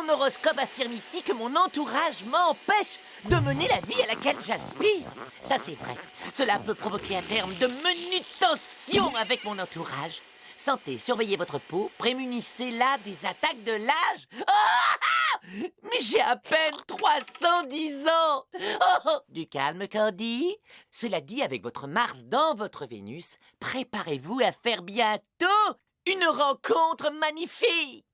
Mon horoscope affirme ici que mon entourage m'empêche de mener la vie à laquelle j'aspire. Ça, c'est vrai. Cela peut provoquer à terme de manutentions avec mon entourage. Santé, surveillez votre peau, prémunissez-la des attaques de l'âge. Ah! Mais j'ai à peine 310 ans. Oh, du calme, Candy. Cela dit, avec votre Mars dans votre Vénus, préparez-vous à faire bientôt une rencontre magnifique.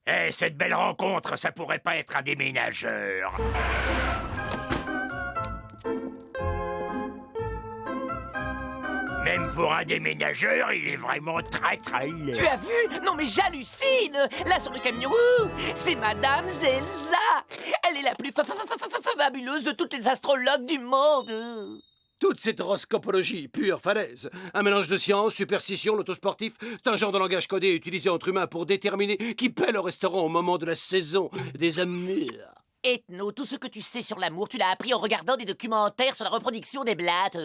Eh, cette belle rencontre, ça pourrait pas être un déménageur. Même pour un déménageur, il est vraiment très laid. Tu as vu? Non mais j'hallucine. Là sur le camion, c'est Madame Zelza. Elle est la plus fabuleuse de toutes les astrologues du monde. Toute cette horoscopologie, pure falaise. Un mélange de science, superstition, l'autosportif, c'est un genre de langage codé utilisé entre humains pour déterminer qui paie au restaurant au moment de la saison des amours. Ethno, tout ce que tu sais sur l'amour, tu l'as appris en regardant des documentaires sur la reproduction des blattes.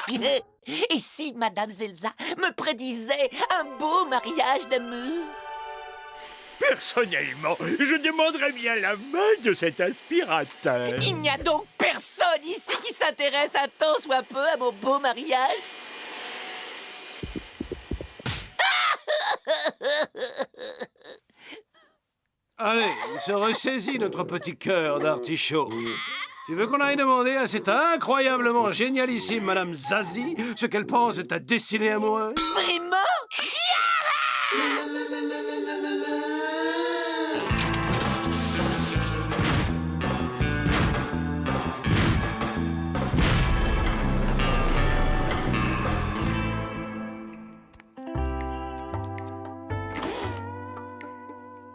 Et si Madame Zelza me prédisait un beau mariage d'amour? Personnellement, je demanderais bien la main de cet aspirateur. Il n'y a donc personne ici qui s'intéresse à tant soit peu à mon beau mariage? Allez, il se ressaisit notre petit cœur d'artichaut. Tu veux qu'on aille demander à cette incroyablement génialissime Madame Zazie ce qu'elle pense de ta destinée amoureuse? Vraiment?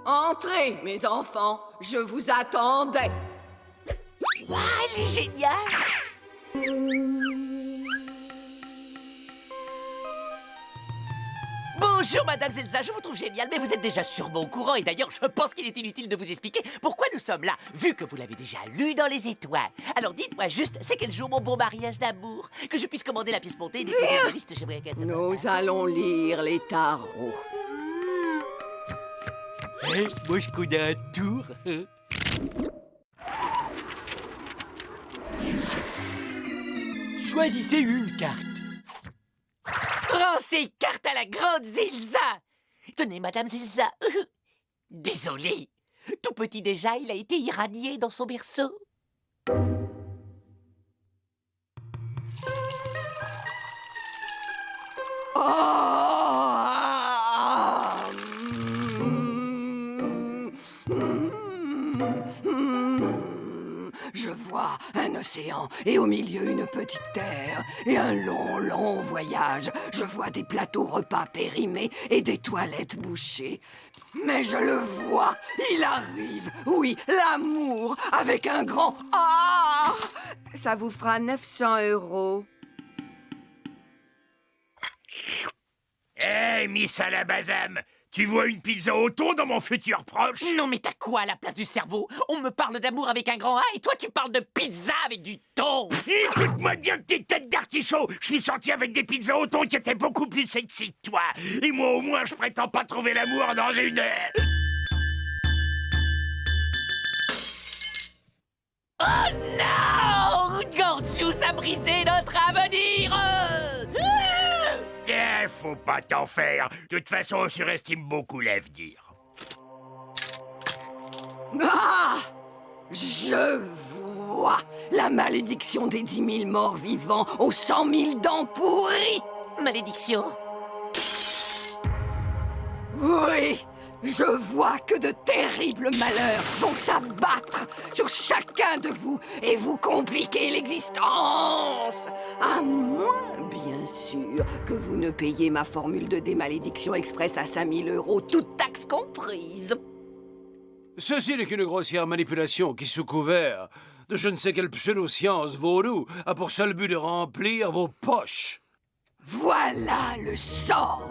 Entrez, mes enfants, je vous attendais. Waouh, elle est géniale! Bonjour, Madame Zelza, je vous trouve géniale, mais vous êtes déjà sûrement au courant, et d'ailleurs, je pense qu'il est inutile de vous expliquer pourquoi nous sommes là, vu que vous l'avez déjà lu dans les étoiles. Alors dites-moi juste, c'est quel jour mon beau mariage d'amour? Que je puisse commander la pièce montée et déposer une liste chez Briacat. Nous allons lire les tarots. Moi, je connais un tour. Choisissez une carte. Rends ces cartes à la grande Zelza. Tenez, Madame Zelza. Désolé. Tout petit déjà, il a été irradié dans son berceau. Je vois un océan et au milieu une petite terre et un long voyage. Je vois des plateaux repas périmés et des toilettes bouchées. Mais je le vois, il arrive, oui, l'amour, avec un grand A. Ça vous fera 900 €. Eh, Miss Alabazam, tu vois une pizza au thon dans mon futur proche? Non, mais t'as quoi à la place du cerveau? On me parle d'amour avec un grand A et toi, tu parles de pizza avec du thon. Écoute-moi bien, petite tête d'artichaut. Je suis sorti avec des pizzas au thon qui étaient beaucoup plus sexy que toi. Et moi, au moins, je prétends pas trouver l'amour dans une... Oh non! Gorgeous a brisé notre avenir! Eh, faut pas t'en faire. De toute façon, on surestime beaucoup l'avenir. Ah! Je vois la malédiction des 10 000 morts vivants aux 100 000 dents pourries. Malédiction? Oui, je vois que de terribles malheurs vont s'abattre sur chacun de vous et vous compliquer l'existence. À moins, bien sûr, que vous ne payiez ma formule de démalédiction express à 5 000 €, toutes taxes comprises. Ceci n'est qu'une grossière manipulation qui, sous couvert de je ne sais quelle pseudo-science vaudou, a pour seul but de remplir vos poches. Voilà le sort.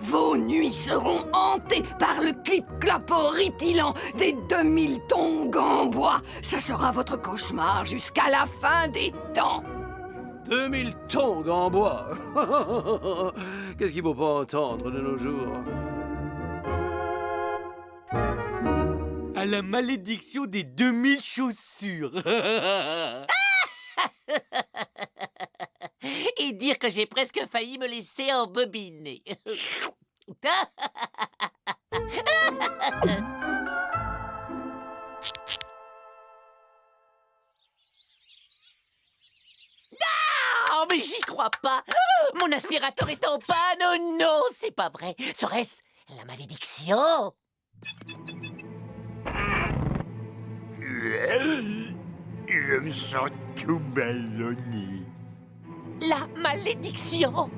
Vos nuits seront hantées par le clip-clop horripilant des 2000 tongs en bois. Ça sera votre cauchemar jusqu'à la fin des temps. 2000 tongs en bois. Qu'est-ce qu'il faut pas entendre de nos jours? à la malédiction des 2000 chaussures. Et dire que j'ai presque failli me laisser embobiner. Non, mais j'y crois pas. Mon aspirateur est en panne. Oh non, c'est pas vrai. Serait-ce la malédiction? Je me sens tout ballonné. La malédiction?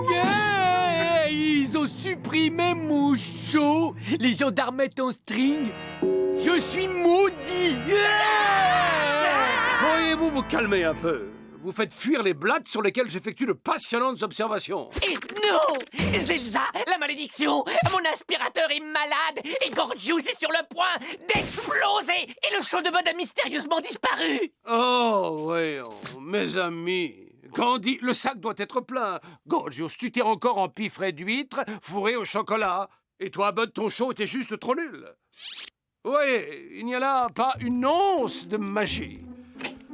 Yeah, ils ont supprimé mon show, les gendarmettes en string. Je suis maudit. Pourriez-vous vous calmer un peu? Vous faites fuir les blattes sur lesquelles j'effectue de passionnantes observations. Et non! Zelza, la malédiction! Mon aspirateur est malade et Gorgious est sur le point d'exploser! Et le show de mode a mystérieusement disparu! Oh, voyons, mes amis. Candy, le sac doit être plein. Gorgios, tu t'es encore en piffret d'huître, fourré au chocolat. Et toi, Bud, ton show était juste trop nul. Oui, il n'y a là pas une once de magie.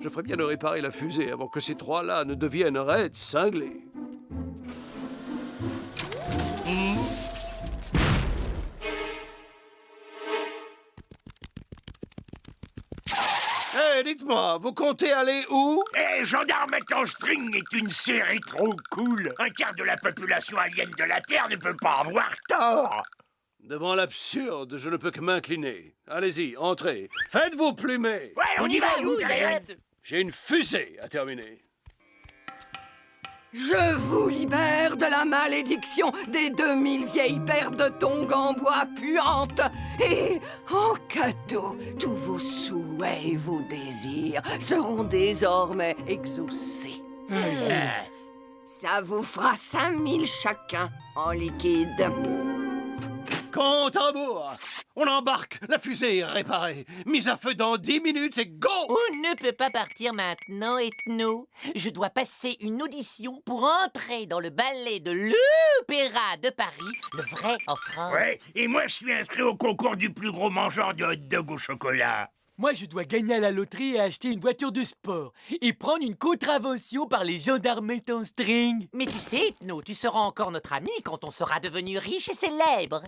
Je ferais bien de réparer la fusée avant que ces trois-là ne deviennent raides cinglés. Hé, dites-moi, vous comptez aller où? Gendarmettes en string est une série trop cool. Un quart de la population alien de la Terre ne peut pas avoir tort. Devant l'absurde, je ne peux que m'incliner. Allez-y, entrez. Faites-vous plumer. Ouais, on y va, où, Gaël? J'ai une fusée à terminer. Je vous libère de la malédiction des 2000 vieilles paires de tongs en bois puantes. Et en cadeau, tous vos souhaits et vos désirs seront désormais exaucés. Ça vous fera 5000 chacun en liquide. Compte à rebours. On embarque, la fusée est réparée. Mise à feu dans 10 minutes et go! On ne peut pas partir maintenant, Ethno. Je dois passer une audition pour entrer dans le ballet de l'Opéra de Paris, le vrai en France. Ouais, et moi je suis inscrit au concours du plus gros mangeur de hot dog au chocolat. Moi, je dois gagner à la loterie et acheter une voiture de sport. Et prendre une contravention par les gendarmettes en string. Mais tu sais, Ethno, tu seras encore notre ami quand on sera devenu riche et célèbre.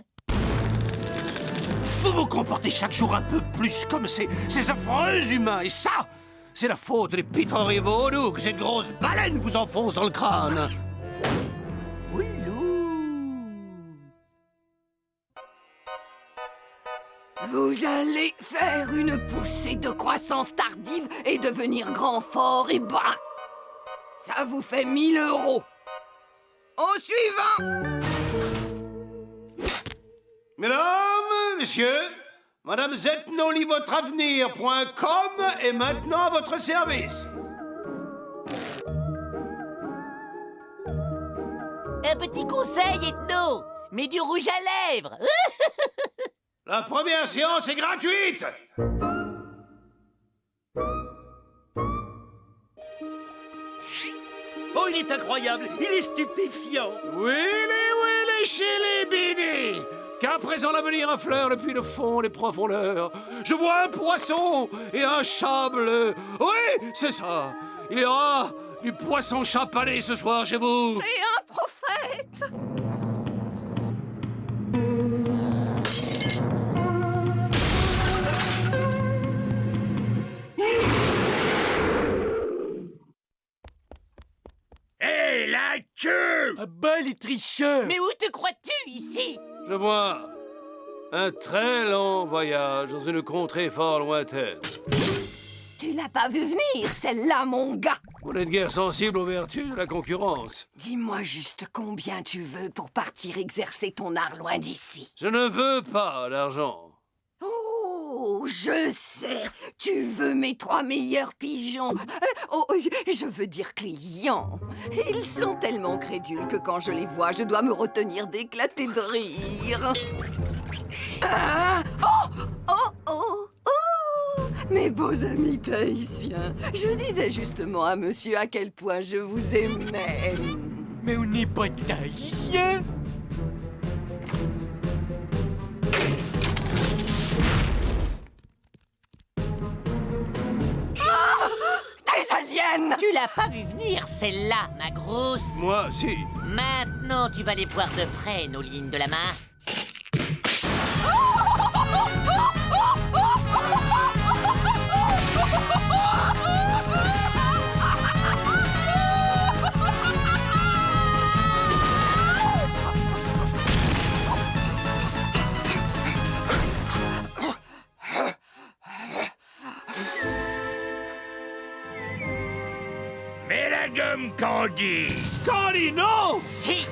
Vous vous comportez chaque jour un peu plus comme ces affreux humains. Et ça, c'est la faute des pitreries vaudou que cette grosse baleine vous enfonce dans le crâne. Vous allez faire une poussée de croissance tardive et devenir grand, fort et bas. Ça vous fait 1000 €. Au suivant! Mesdames, messieurs, Madame Zetnolivotreavenir.com est maintenant à votre service. Un petit conseil, Ethno. Mets du rouge à lèvres. La première séance est gratuite. Oh, il est incroyable. Il est stupéfiant. Willy, chez les Bini. Qu'à présent l'avenir affleure depuis le fond des profondeurs. Je vois un poisson et un chat bleu. Oui, c'est ça. Il y aura du poisson chapané ce soir chez vous. C'est un prophète! Hé, la queue! Ah bah, les tricheurs. Mais où te crois-tu ici? Je vois un très long voyage dans une contrée fort lointaine. Tu l'as pas vu venir, celle-là, mon gars! Vous n'êtes guère sensible aux vertus de la concurrence. Dis-moi juste combien tu veux pour partir exercer ton art loin d'ici. Je ne veux pas d'argent. Oh, je sais. Tu veux mes 3 meilleurs pigeons. Je veux dire clients. Ils sont tellement crédules que quand je les vois, je dois me retenir d'éclater de rire. Ah, oh! Mes beaux amis tahitiens, je disais justement à monsieur à quel point je vous aimais. Mais on n'est pas tahitiens. vienne. Tu l'as pas vu venir, celle-là, ma grosse. Moi, si. Maintenant, tu vas les voir de près, nos lignes de la main. Mais la gomme, Candy! Candy, non! Si!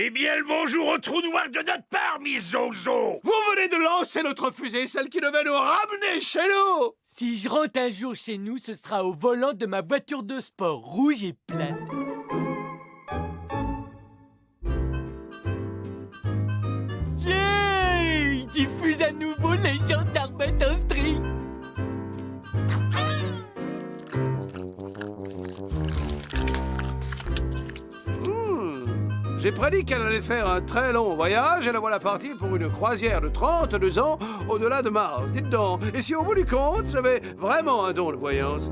Eh bien, le bonjour au trou noir de notre part, Miss Zozo! Vous venez de lancer notre fusée, celle qui devait nous ramener chez nous! Si je rentre un jour chez nous, ce sera au volant de ma voiture de sport rouge et plate. Yeah! Il diffuse à nouveau les gendarmes en string. J'ai prédit qu'elle allait faire un très long voyage et la voilà partie pour une croisière de 32 ans au-delà de Mars. Dites donc, et si au bout du compte, j'avais vraiment un don de voyance?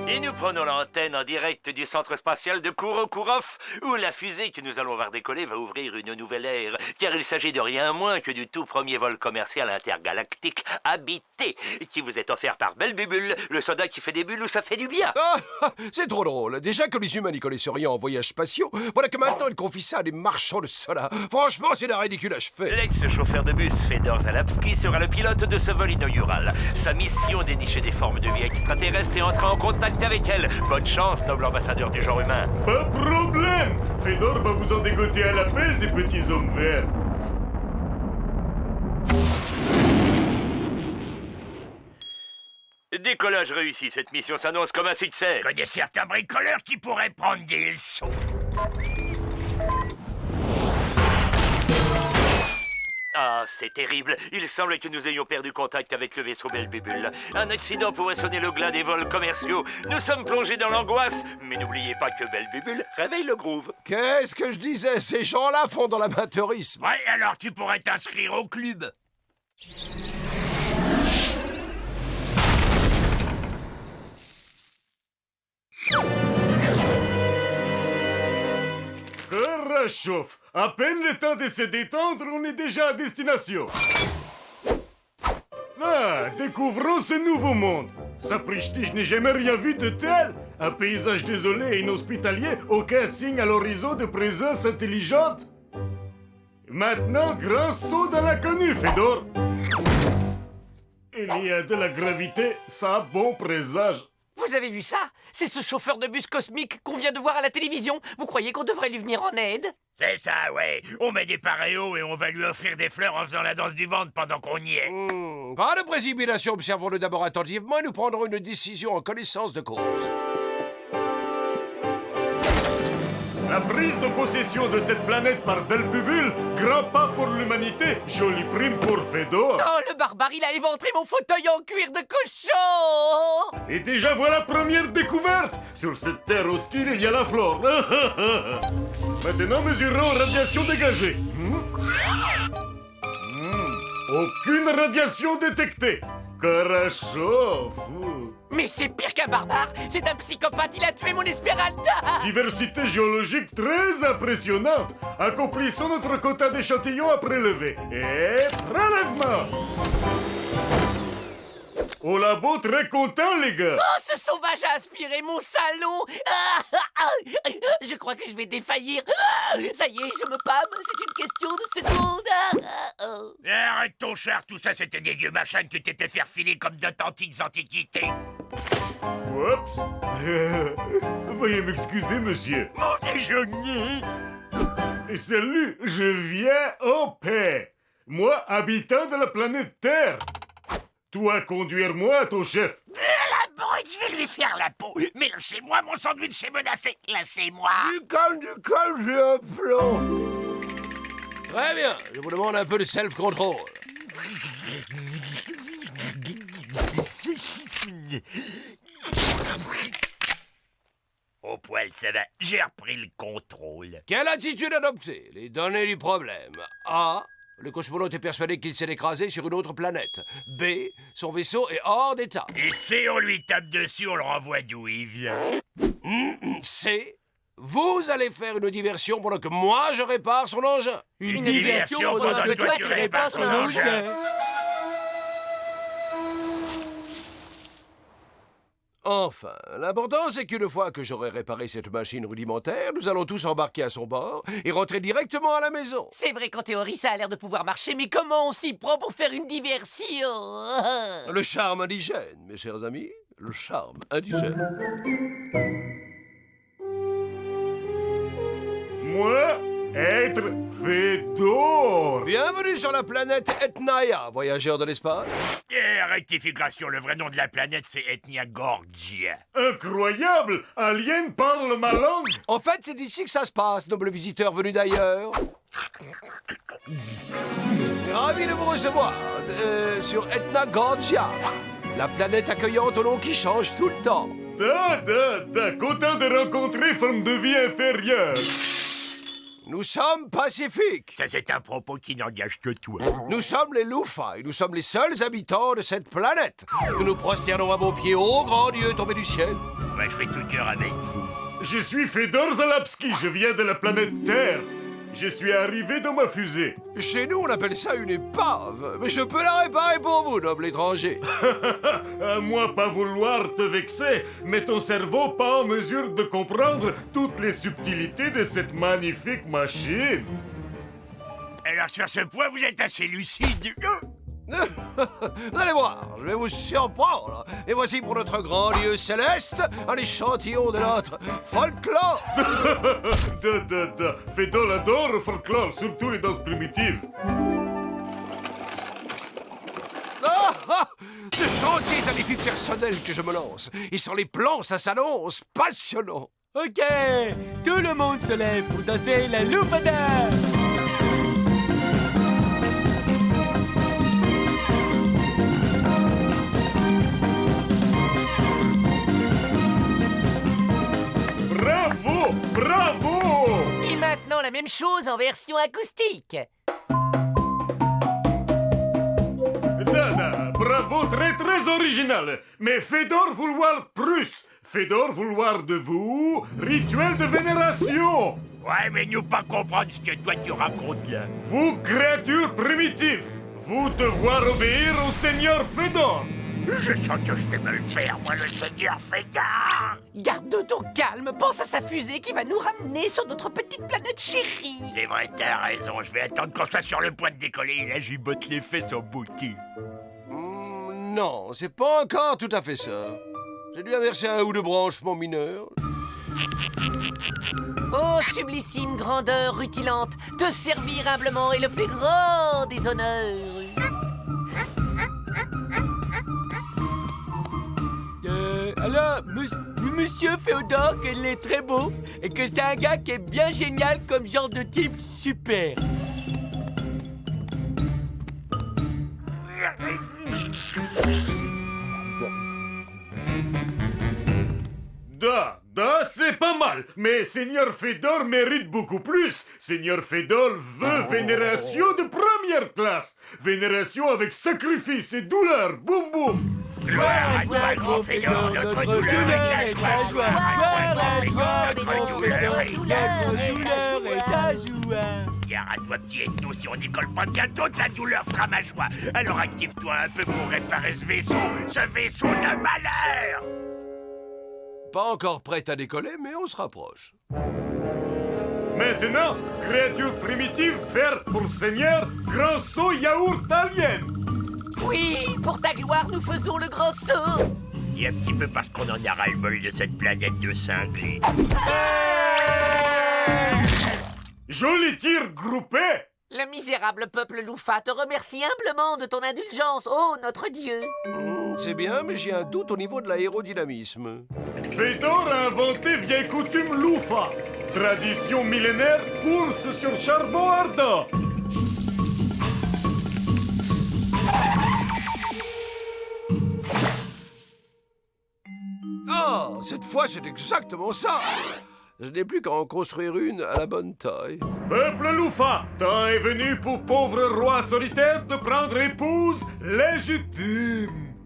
Et nous prenons l'antenne en direct du centre spatial de Kourokourov, où la fusée que nous allons voir décoller va ouvrir une nouvelle ère, car il s'agit de rien moins que du tout premier vol commercial intergalactique habité, qui vous est offert par Belbubule, le soldat qui fait des bulles où ça fait du bien. Ah, c'est trop drôle. Déjà que les humains n'y connaissent rien en voyages spatiaux, voilà que maintenant ils confient ça à des marchands de soda. Franchement, c'est d'un ridicule achevé. L'ex-chauffeur de bus Fedor Zalapski sera le pilote de ce vol inaugural. Sa mission, dénicher des formes de vie extraterrestres et entrer en contact avec elles. Bonne chance, noble ambassadeur du genre humain. Pas de problème. Fedor va vous en dégoter à l'appel des petits hommes verts. Décollage réussi, cette mission s'annonce comme un succès. Je connais certains bricoleurs qui pourraient prendre des leçons. Ah, c'est terrible. Il semble que nous ayons perdu contact avec le vaisseau Belbubule. Un accident pourrait sonner le glas des vols commerciaux. Nous sommes plongés dans l'angoisse. Mais n'oubliez pas que Belbubule réveille le groove. Qu'est-ce que je disais? Ces gens-là font dans l'amateurisme. Ouais, alors tu pourrais t'inscrire au club. Karachov, à peine le temps de se détendre, on est déjà à destination. Ah, découvrons ce nouveau monde. Sapristi, je n'ai jamais rien vu de tel. Un paysage désolé et inhospitalier, aucun signe à l'horizon de présence intelligente. Maintenant, grand saut dans l'inconnu, Fedor. Il y a de la gravité, ça a bon présage. Vous avez vu ça? C'est ce chauffeur de bus cosmique qu'on vient de voir à la télévision. Vous croyez qu'on devrait lui venir en aide? C'est ça, ouais. On met des paréos et on va lui offrir des fleurs en faisant la danse du ventre pendant qu'on y est. Pas de précipitation, observons-le d'abord attentivement et nous prendrons une décision en connaissance de cause. La prise de possession de cette planète par Belbubule, grand pas pour l'humanité, jolie prime pour Fedor. Oh, le barbare, il a éventré mon fauteuil en cuir de cochon! Et déjà voilà première découverte. Sur cette terre hostile, il y a la flore. Maintenant, mesurons radiation dégagée. Aucune radiation détectée. Karachov. Mais c'est pire qu'un barbare! C'est un psychopathe, il a tué mon Esmeralda! Diversité géologique très impressionnante. Accomplissons notre quota d'échantillons à prélever. Et prélèvement. Au labo, très content, les gars. Oh, ce sauvage a aspiré mon salon! Je crois que je vais défaillir. Ça y est, je me pâme, c'est une question de seconde. Arrête ton char, tout ça c'était des vieux machins que tu t'étais faire filer comme d'authentiques antiquités. Oups. Veuillez m'excuser, monsieur. Mon déjeuner. Et salut, je viens en paix. Moi, habitant de la planète Terre. Toi, conduire-moi à ton chef. La brute, je vais lui faire la peau. Mais laissez-moi, mon sandwich est menacé. Laissez-moi. Du calme, j'ai un plan. Très bien, je vous demande un peu de self-control. Au poil, ça va. J'ai repris le contrôle. Quelle attitude adopter? Les données du problème. A. Le cosmonaute est persuadé qu'il s'est écrasé sur une autre planète. B. Son vaisseau est hors d'état. Et si on lui tape dessus, on le renvoie d'où il vient. C. Vous allez faire une diversion pendant que moi je répare son engin. Une diversion pendant que toi tu répares son engin. Enfin, l'important c'est qu'une fois que j'aurai réparé cette machine rudimentaire, nous allons tous embarquer à son bord et rentrer directement à la maison. C'est vrai qu'en théorie, ça a l'air de pouvoir marcher, mais comment on s'y prend pour faire une diversion? Le charme indigène, mes chers amis. Le charme indigène. Moi, être Fedor. Bienvenue sur la planète Etnaia, voyageur de l'espace. Rectification, le vrai nom de la planète, c'est Ethnia Gorgia. Incroyable! Alien parle ma langue! En fait, c'est ici que ça se passe, noble visiteur venu d'ailleurs. Ravi de vous recevoir sur Ethna Gorgia, la planète accueillante au nom qui change tout le temps. Content de rencontrer forme de vie inférieure. Nous sommes pacifiques. Ça, c'est un propos qui n'engage que toi. Nous sommes les Lufa et nous sommes les seuls habitants de cette planète. Nous nous prosternons à vos pieds, ô grand Dieu tombé du ciel. Moi, je fais tout cœur avec vous. Je suis Fedor Zalapski, je viens de la planète Terre. Je suis arrivé dans ma fusée. Chez nous, on appelle ça une épave. Mais je peux la réparer pour vous, noble étranger. À moi pas vouloir te vexer, mais ton cerveau pas en mesure de comprendre toutes les subtilités de cette magnifique machine. Alors, sur ce point, vous êtes assez lucide. Vous allez voir, je vais vous surprendre. Et voici pour notre grand Dieu céleste un échantillon de notre folklore. Fedor adore le folklore, surtout les danses primitives. Ce chantier est un défi personnel que je me lance. Et sur les plans, ça s'annonce passionnant. Ok, tout le monde se lève pour danser la loufada. Bravo! Bravo! Et maintenant, la même chose en version acoustique. Bravo, très original. Mais Fedor vouloir plus. Fedor vouloir de vous rituel de vénération. Ouais, mais nous pas comprendre ce que toi tu racontes là. Vous, créatures primitives, vous devoir obéir au Seigneur Fedor. Je sens que je vais me le faire, moi, le Seigneur Fedor. Garde ton calme, pense à sa fusée qui va nous ramener sur notre petite planète chérie. C'est vrai, t'as raison. Je vais attendre qu'on soit sur le point de décoller et là, j'y botte les fesses en bouquet. Non, c'est pas encore tout à fait ça. J'ai dû inverser un ou deux branchements mineurs. Ô sublissime grandeur rutilante, te servir humblement est le plus grand des honneurs. Alors, Monsieur Féodor, qu'il est très beau et que c'est un gars qui est bien génial comme genre de type super. C'est pas mal, mais Seigneur Fedor mérite beaucoup plus. Seigneur Fedor veut vénération de première classe. Vénération avec sacrifice et douleur. Boum boum. Gloire à toi, grand Fedor, notre douleur est ta joie. Gloire à toi, notre douleur est ta joie. Gare à toi, petit ethno, si on décolle pas bientôt, ta douleur fera ma joie. Alors active-toi un peu pour réparer ce vaisseau de malheur. Pas encore prête à décoller, mais on se rapproche. Maintenant, créature primitive, faire pour Seigneur, grand saut yaourt alien. Oui, pour ta gloire, nous faisons le grand saut. Et un petit peu parce qu'on en a ras-le-bol de cette planète de cinglés. Joli tir groupé. Le misérable peuple Loufa te remercie humblement de ton indulgence, ô notre Dieu. C'est bien, mais j'ai un doute au niveau de l'aérodynamisme. Fedor a inventé vieille coutume Loufa. Tradition millénaire, course sur charbon ardent. Ah, cette fois, c'est exactement ça. Je n'ai plus qu'à en construire une à la bonne taille. Peuple Loufa, temps est venu pour pauvre roi solitaire de prendre épouse légitime.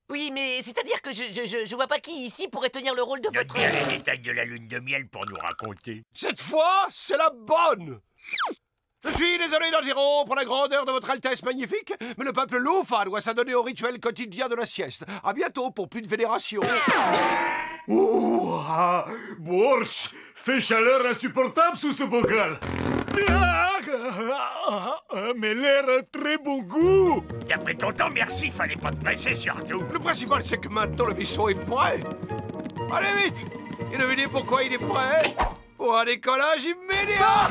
Oui, mais c'est-à-dire que je vois pas qui ici pourrait tenir le rôle de Note votre... bien les détails de la lune de miel pour nous raconter. Cette fois, c'est la bonne. Je suis désolé d'interrompre la grandeur de votre Altesse magnifique, mais le peuple Loufa doit s'adonner au rituel quotidien de la sieste. À bientôt pour plus de vénération. Ouah, Borsch, fait chaleur insupportable sous ce bocal. Mais l'air a très bon goût. D'après ton temps, merci, fallait pas te presser surtout. Le principal, c'est que maintenant le vaisseau est prêt. Allez vite. Et devinez pourquoi il est prêt? Pour un décollage immédiat.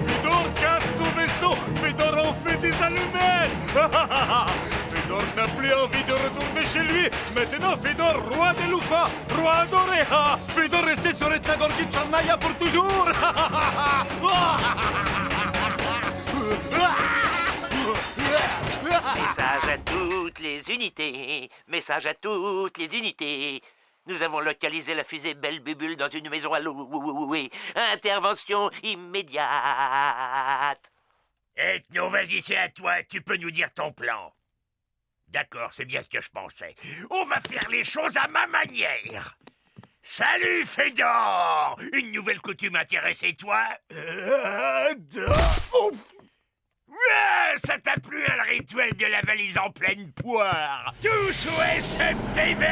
Fedor casse son vaisseau. Fedor en fait des allumettes. Fedor n'a plus envie de retourner chez lui. Maintenant, Fedor, roi des Loufa, roi adoré. Fedor resté sur Etna Gorgi Charnaya pour toujours. Message à toutes les unités. Message à toutes les unités. Nous avons localisé la fusée Belle Bubule dans une maison à louer. Intervention immédiate. Ethno, vas-y, c'est à toi. Tu peux nous dire ton plan. D'accord, c'est bien ce que je pensais. On va faire les choses à ma manière. Salut, Fedor! Une nouvelle coutume intéresse et toi? Ça t'a plu, hein, le rituel de la valise en pleine poire? Tous au SMTV!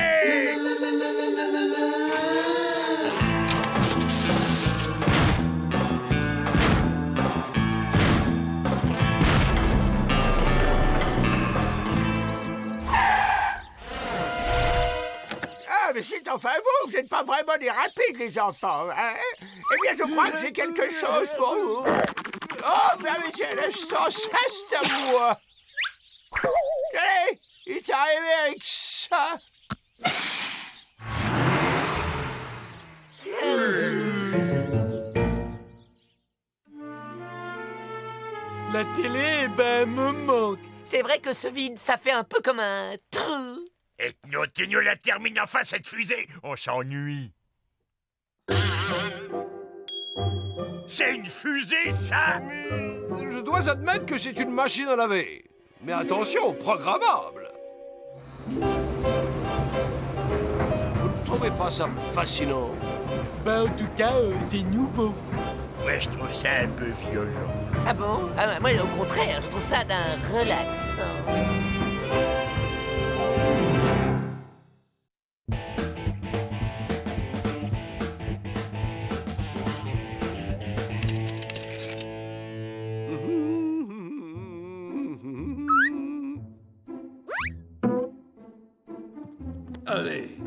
Ah, mais c'est enfin vous n'êtes pas vraiment des rapides, les enfants, hein? Eh bien, je crois que j'ai quelque chose pour vous. Oh, ben, monsieur l'instant, ça, c'est à moi. Allez, il est arrivé avec ça. La télé, me manque. C'est vrai que ce vide, ça fait un peu comme un trou. Ethno, tu nous la termines enfin, cette fusée. On s'ennuie. C'est une fusée, ça? Je dois admettre que c'est une machine à laver. Mais attention, programmable. Vous ne trouvez pas ça fascinant? En tout cas, c'est nouveau. Ouais, je trouve ça un peu violent. Ah bon? Ah, moi, au contraire, je trouve ça d'un relaxant. Allez.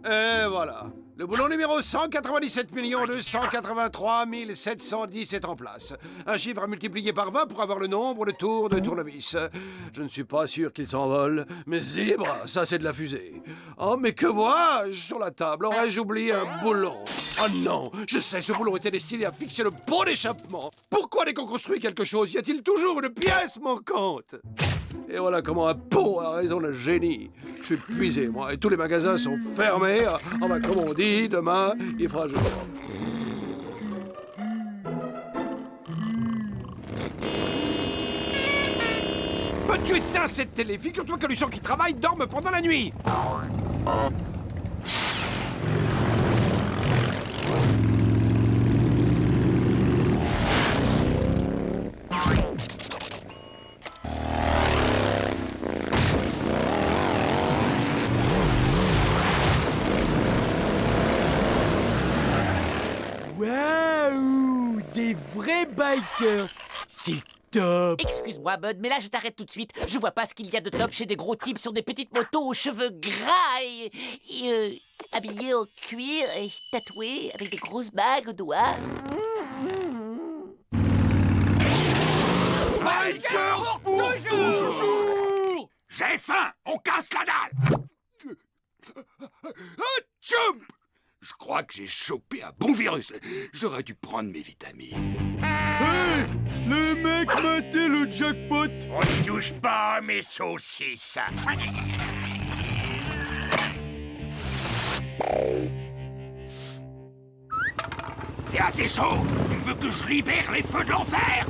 Et voilà. Le boulon numéro 197 283 710 est en place. Un chiffre à multiplier par 20 pour avoir le nombre de tours de tournevis. Je ne suis pas sûr qu'il s'envole, mais zèbre, ça c'est de la fusée. Oh, mais que vois-je sur la table? Aurais-je oublié un boulon? Oh non, je sais, ce boulon était destiné à fixer le pont d'échappement. Pourquoi dès qu'on construit quelque chose, y a-t-il toujours une pièce manquante? Et voilà comment un pot a raison d'un génie. Je suis épuisé, moi, et tous les magasins sont fermés. Ah bah, comme on dit, demain, il fera jour. Peux-tu éteindre cette télé? Figure-toi que les gens qui travaillent dorment pendant la nuit. Waouh, des vrais bikers. C'est top. Excuse-moi, Bud, mais là, je t'arrête tout de suite. Je vois pas ce qu'il y a de top chez des gros types sur des petites motos aux cheveux gras et habillés en cuir et tatoués avec des grosses bagues aux doigts. Bikers pour toujours! J'ai faim! On casse la dalle! Tchoum! Je crois que j'ai chopé un bon virus. J'aurais dû prendre mes vitamines. Les mecs, matez le jackpot. On ne touche pas à mes saucisses. C'est assez chaud. Tu veux que je libère les feux de l'enfer?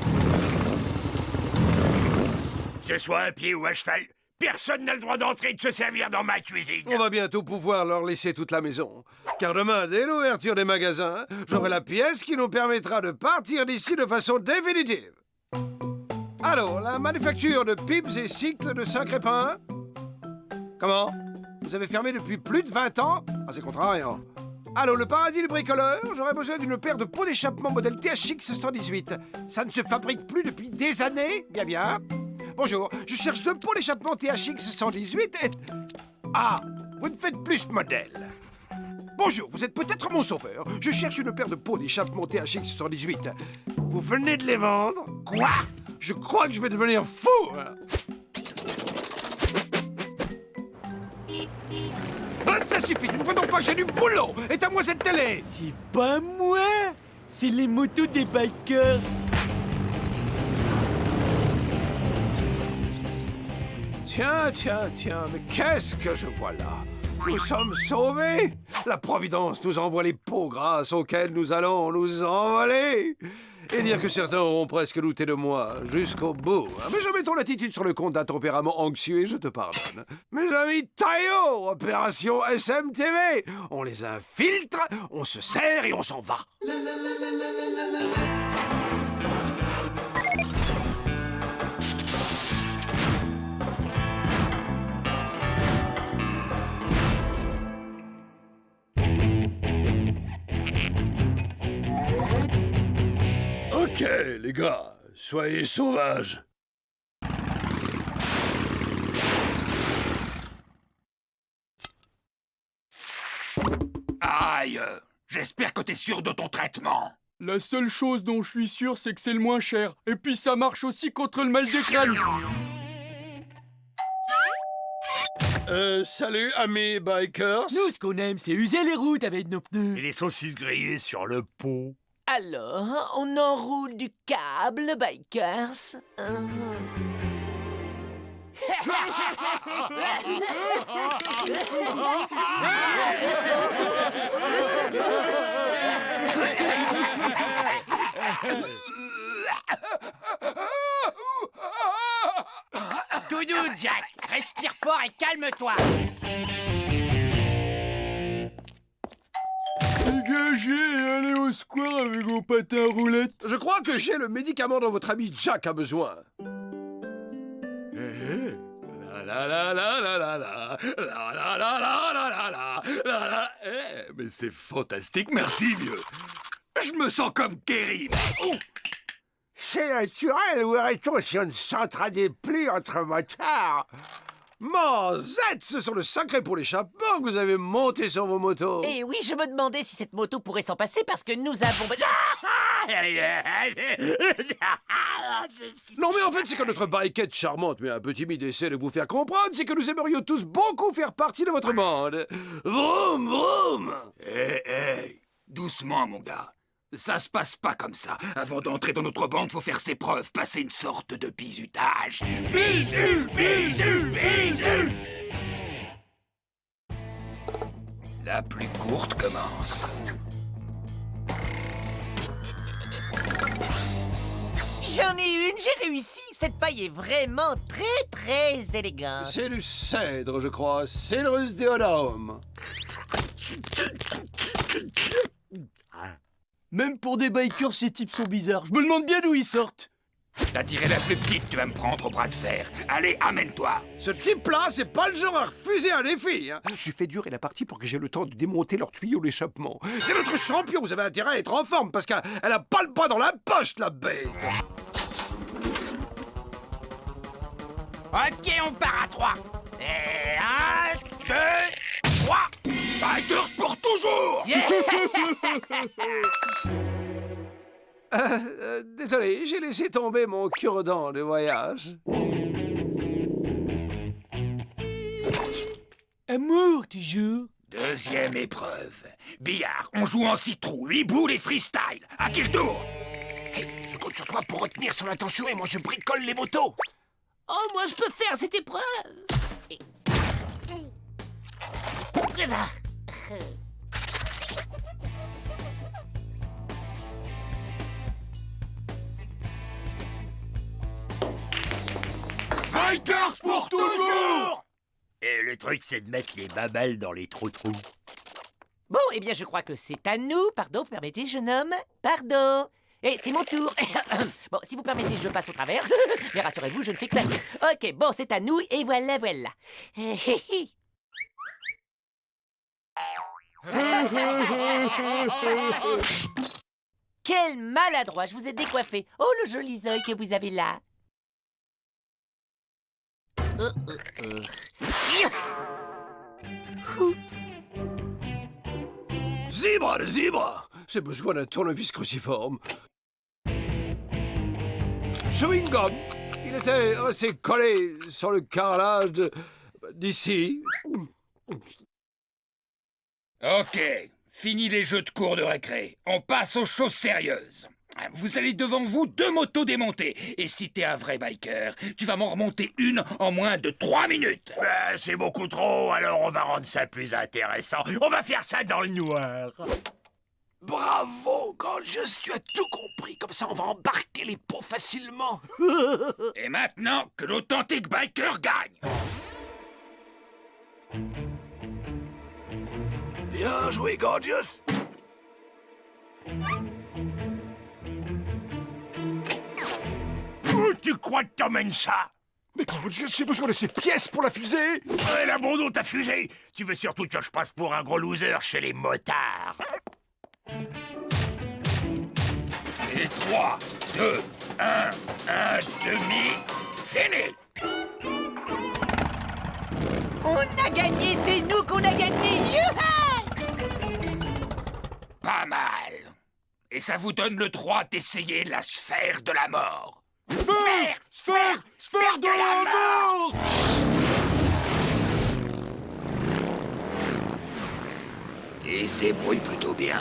Que ce soit à pied ou à cheval, personne n'a le droit d'entrer et de se servir dans ma cuisine. On va bientôt pouvoir leur laisser toute la maison. Car demain, dès l'ouverture des magasins, j'aurai la pièce qui nous permettra de partir d'ici de façon définitive. Alors, la manufacture de pips et cycles de Saint-Crépin? Comment? Vous avez fermé depuis plus de 20 ans? Ah, c'est contrariant. Allô, le paradis du bricoleur? J'aurais besoin d'une paire de pots d'échappement modèle THX 118. Ça ne se fabrique plus depuis des années? Bien, bien. Bonjour, je cherche 2 pots d'échappement THX 118 et... Ah, vous ne faites plus ce modèle. Bonjour, vous êtes peut-être mon sauveur. Je cherche une paire de pots d'échappement THX 118. Vous venez de les vendre? Quoi? Je crois que je vais devenir fou, hein. Ça suffit, une fois donc pas que j'ai du boulot. Éteins-moi cette télé. C'est pas moi, c'est les motos des bikers. Tiens, mais qu'est-ce que je vois là? Nous sommes sauvés. La Providence nous envoie les pots grâce auxquels nous allons nous envoler. Et dire que certains auront presque douté de moi jusqu'au bout. Mais je mets ton attitude sur le compte d'un tempérament anxieux et je te pardonne. Mes amis Taillot, opération SMTV. On les infiltre, on se sert et on s'en va. Ok, les gars, soyez sauvages. Aïe! J'espère que t'es sûr de ton traitement. La seule chose dont je suis sûr, c'est que c'est le moins cher. Et puis ça marche aussi contre le mal de crâne. Salut, amis bikers. Nous, ce qu'on aime, c'est user les routes avec nos pneus. Et les saucisses grillées sur le pot. Alors, on enroule du câble, bikers. Doudou, Jack, respire fort et calme-toi. Dégagez et allez au square avec vos patins à roulettes. Je crois que j'ai le médicament dont votre ami Jack a besoin. Mais c'est fantastique, merci vieux. Je me sens comme Kerry. C'est naturel, où aurait-on si on ne s'entraînait plus entre motards? Zette, ce sont le sacré pour l'échappement que vous avez monté sur vos motos. Et oui, je me demandais si cette moto pourrait s'en passer parce que nous avons... Non mais en fait, c'est que notre bikette charmante mais un peu timide essaie de vous faire comprendre, c'est que nous aimerions tous beaucoup faire partie de votre bande. Vroom, vroom. Hé, doucement, mon gars. Ça se passe pas comme ça. Avant d'entrer dans notre bande, faut faire ses preuves, passer une sorte de bizutage. Bisu, bisu, bisu. La plus courte commence. J'en ai une, j'ai réussi. Cette paille est vraiment très élégante. C'est du cèdre, je crois. Cedrus deodatum. Même pour des bikers, ces types sont bizarres. Je me demande bien d'où ils sortent. T'as tiré la plus petite, tu vas me prendre au bras de fer. Allez, amène-toi. Ce type-là, c'est pas le genre à refuser un défi. Hein. Tu fais durer la partie pour que j'ai le temps de démonter leur tuyau d'échappement. C'est notre champion, vous avez intérêt à être en forme parce qu'elle a pas le pas dans la poche, la bête. Ok, on part à 3. Et 1, 2, 3. Bikers pour toujours. Désolé, j'ai laissé tomber mon cure-dent de voyage. Amour, toujours. Deuxième épreuve. Billard, on joue en 6 trous, 8 boules et freestyle. À qui le tour? Hey, je compte sur toi pour retenir son attention et moi je bricole les motos. Oh, moi, je peux faire cette épreuve. Bikers pour toujours! Et le truc, c'est de mettre les babelles dans les trous. Bon, eh bien, je crois que c'est à nous. Pardon, vous permettez, jeune homme? Pardon. Et c'est mon tour. Bon, si vous permettez, je passe au travers. Mais rassurez-vous, je ne fais que passer. Ok, bon, c'est à nous, et voilà, voilà. Quel maladroit, je vous ai décoiffé. Oh, le joli œil que vous avez là. Zèbre, le zèbre! J'ai besoin d'un tournevis cruciforme. Chewing gum. Il était assez collé sur le carrelage d'ici. Ok, fini les jeux de cours de récré. On passe aux choses sérieuses. Vous avez devant vous 2 motos démontées. Et si t'es un vrai biker, tu vas m'en remonter une en moins de 3 minutes. Ben, c'est beaucoup trop, alors on va rendre ça plus intéressant. On va faire ça dans le noir. Bravo, Gorgeous, tu as tout compris. Comme ça, on va embarquer les pots facilement. Et maintenant, que l'authentique biker gagne. Bien joué, Gorgeous. Où tu crois que t'emmènes ça? Mais Gorgeous, j'ai besoin de ces pièces pour la fusée. Ouais, l'abandon ta fusée. Tu veux surtout que je passe pour un gros loser chez les motards. Et 3, 2, 1, demi, fini. On a gagné, c'est nous qu'on a gagné. Youha! Pas mal. Et ça vous donne le droit d'essayer la sphère de la mort. Sphère de la mort! Il se débrouille plutôt bien.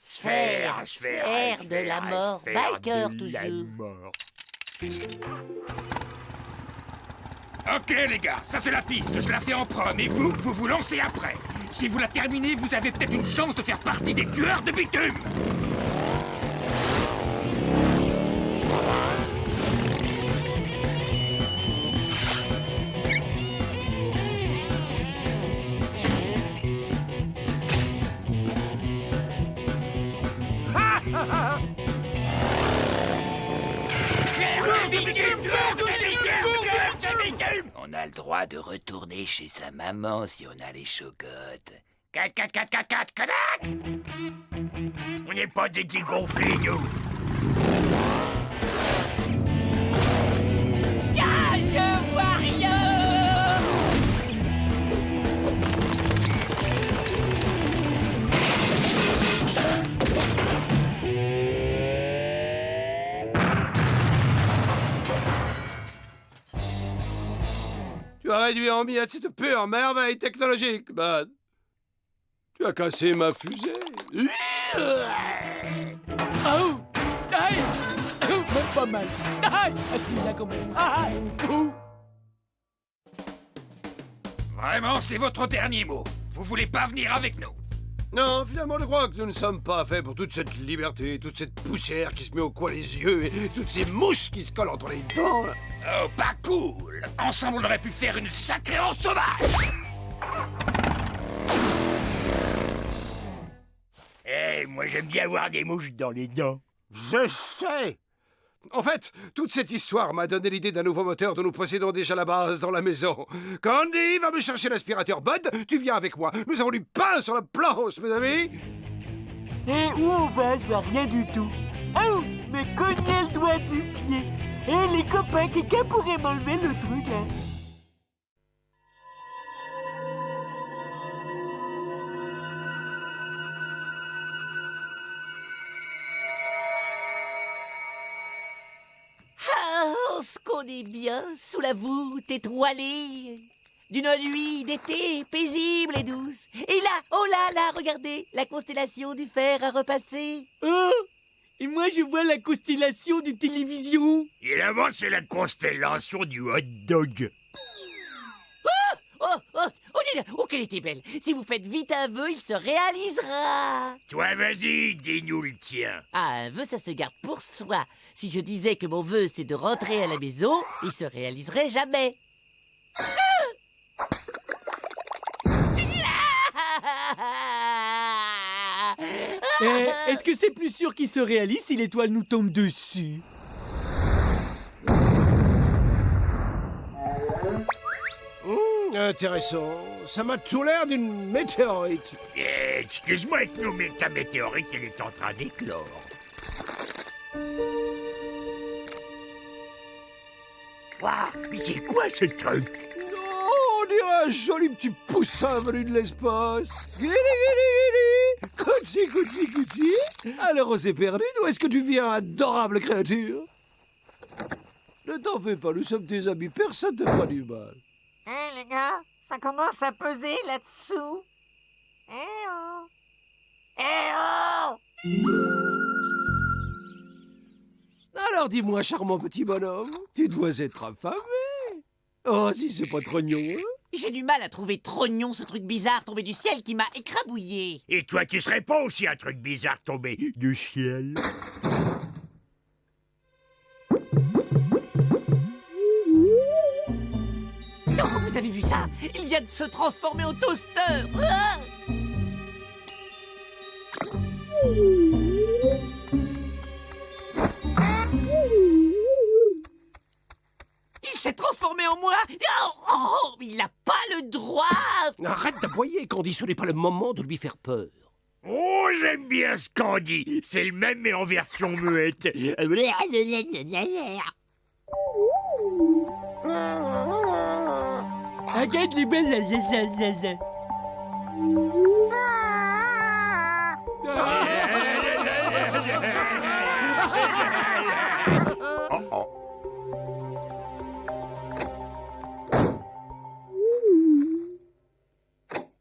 Sphère de la mort. Biker, toujours. Ok les gars, ça c'est la piste, je la fais en prom, et vous vous lancez après. Si vous la terminez, vous avez peut-être une chance de faire partie des tueurs de bitume. On a le droit de retourner chez sa maman si on a les chocottes. 4, 4, 4, 4, 4, 4. On n'est pas des dégonflés, nous. Ah, je vois rien. Tu as réduit en miettes cette pure merveille technologique, Bud. Tu as cassé ma fusée. Oh! Aïe! Même pas mal. Aïe! Ah si, là quand même. Aïe! Ouh! Vraiment, c'est votre dernier mot. Vous voulez pas venir avec nous? Non, finalement, je crois que nous ne sommes pas faits pour toute cette liberté, toute cette poussière qui se met au coin des yeux et toutes ces mouches qui se collent entre les dents. Oh, pas cool! Ensemble, on aurait pu faire une sacrée en sauvage! Eh, moi j'aime bien avoir des mouches dans les dents. Je sais. En fait, toute cette histoire m'a donné l'idée d'un nouveau moteur dont nous possédons déjà la base dans la maison. Candy, va me chercher l'aspirateur. Bud, tu viens avec moi. Nous avons du pain sur la planche, mes amis. Et où on va? Je vois rien du tout. Oh, je me cognais le doigt du pied. Et les copains, quelqu'un pourrait m'enlever le truc, là? Ah, on se connaît bien, sous la voûte étoilée. d'une nuit d'été paisible et douce. Et là, oh là, regardez, la constellation du fer a repassé. Oh! Et moi, je vois la constellation du télévision. Et là-bas, c'est la constellation du hot dog. Oh, qu'elle était belle. Si vous faites vite un vœu, il se réalisera. Toi, vas-y, dis-nous le tien. Ah, un vœu, ça se garde pour soi. Si je disais que mon vœu, c'est de rentrer à la maison, il se réaliserait jamais. Est-ce que c'est plus sûr qu'il se réalise si l'étoile nous tombe dessus? Intéressant. Ça m'a tout l'air d'une météorite. Excuse-moi, Ethno, mais ta météorite, elle est en train d'éclore. Waouh, mais c'est quoi ce truc? Oh, on dirait un joli petit poussin venu de l'espace. Guili, guili, guili. Coutsi, coutsi, coutsi. Alors on s'est perdu. D'où est-ce que tu viens, adorable créature? Ne t'en fais pas, nous sommes tes amis. Personne ne te fera du mal. Hé, les gars, ça commence à peser là-dessous. Eh oh! Eh oh! Alors dis-moi, charmant petit bonhomme, tu dois être affamé. Oh, si c'est pas trognon, hein? J'ai du mal à trouver trognon, ce truc bizarre tombé du ciel qui m'a écrabouillé. Et toi, tu serais pas aussi un truc bizarre tombé du ciel? Non, vous avez vu ça? Il vient de se transformer en toaster. Ah! Il s'est transformé en moi. Oh, il n'a pas le droit. Arrête d'aboyer, Candy, ce n'est pas le moment de lui faire peur. Oh, j'aime bien ce Candy. C'est le même, mais en version muette. Regarde les belles la.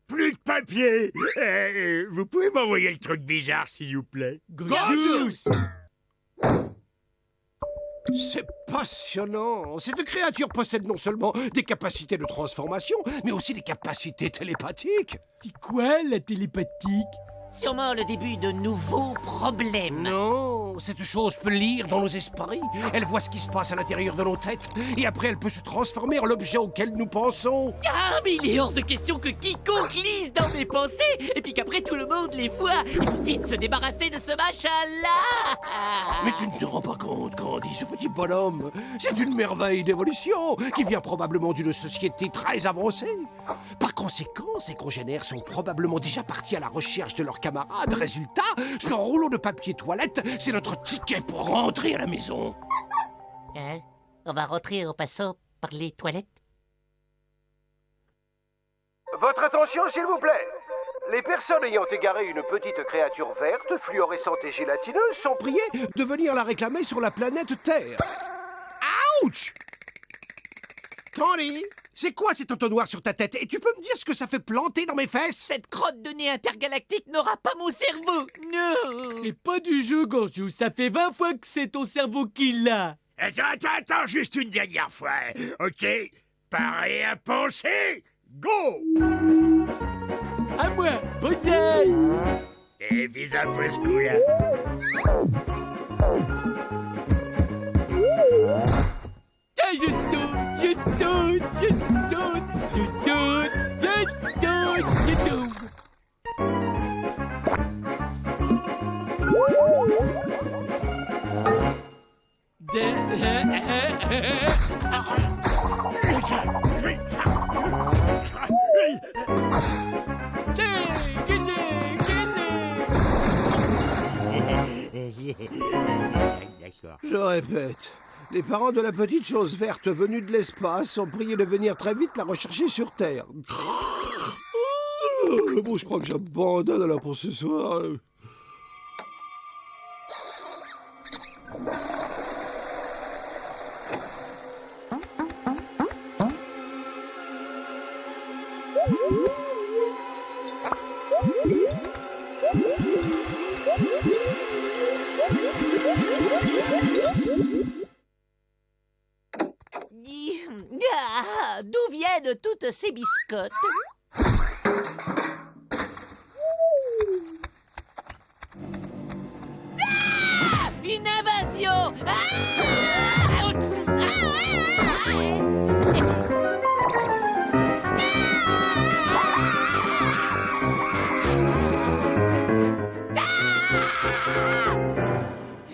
Plus de papier. Vous pouvez m'envoyer le truc bizarre, s'il vous plaît? Gorgeous! C'est passionnant. Cette créature possède non seulement des capacités de transformation, mais aussi des capacités télépathiques. C'est quoi la télépathique? Sûrement le début de nouveaux problèmes. Non, cette chose peut lire dans nos esprits. Elle voit ce qui se passe à l'intérieur de nos têtes. Et après, elle peut se transformer en l'objet auquel nous pensons. Ah, mais il est hors de question que quiconque lise dans mes pensées et puis qu'après tout le monde les voit. Il faut vite se débarrasser de ce machin-là. Mais tu ne te rends pas compte, Candy, ce petit bonhomme. C'est une merveille d'évolution qui vient probablement d'une société très avancée. Par conséquent, ses congénères sont probablement déjà partis à la recherche de leurs camarades. Résultat, ce rouleau de papier toilette, c'est notre ticket pour rentrer à la maison. Hein? On va rentrer en passant par les toilettes? Votre attention, s'il vous plaît. Les personnes ayant égaré une petite créature verte, fluorescente et gélatineuse sont priées de venir la réclamer sur la planète Terre. Ouch! Candy, c'est quoi cet entonnoir sur ta tête? Et tu peux me dire ce que ça fait planter dans mes fesses? Cette crotte de nez intergalactique n'aura pas mon cerveau. Non! C'est pas du jeu, Gorgeous. Ça fait 20 fois que c'est ton cerveau qui l'a. Attends, juste une dernière fois. Ok? Paré à penser, go! À moi, bonsaï! Et vise un peu ce coup-là. Ah, je saute, je saute, je saute, je saute, je saute, je tombe. Je répète, les parents de la petite chose verte venue de l'espace sont priés de venir très vite la rechercher sur Terre. Bon, je crois que j'abandonne alors pour ce soir. Ah, d'où viennent toutes ces biscottes? Ah, une invasion!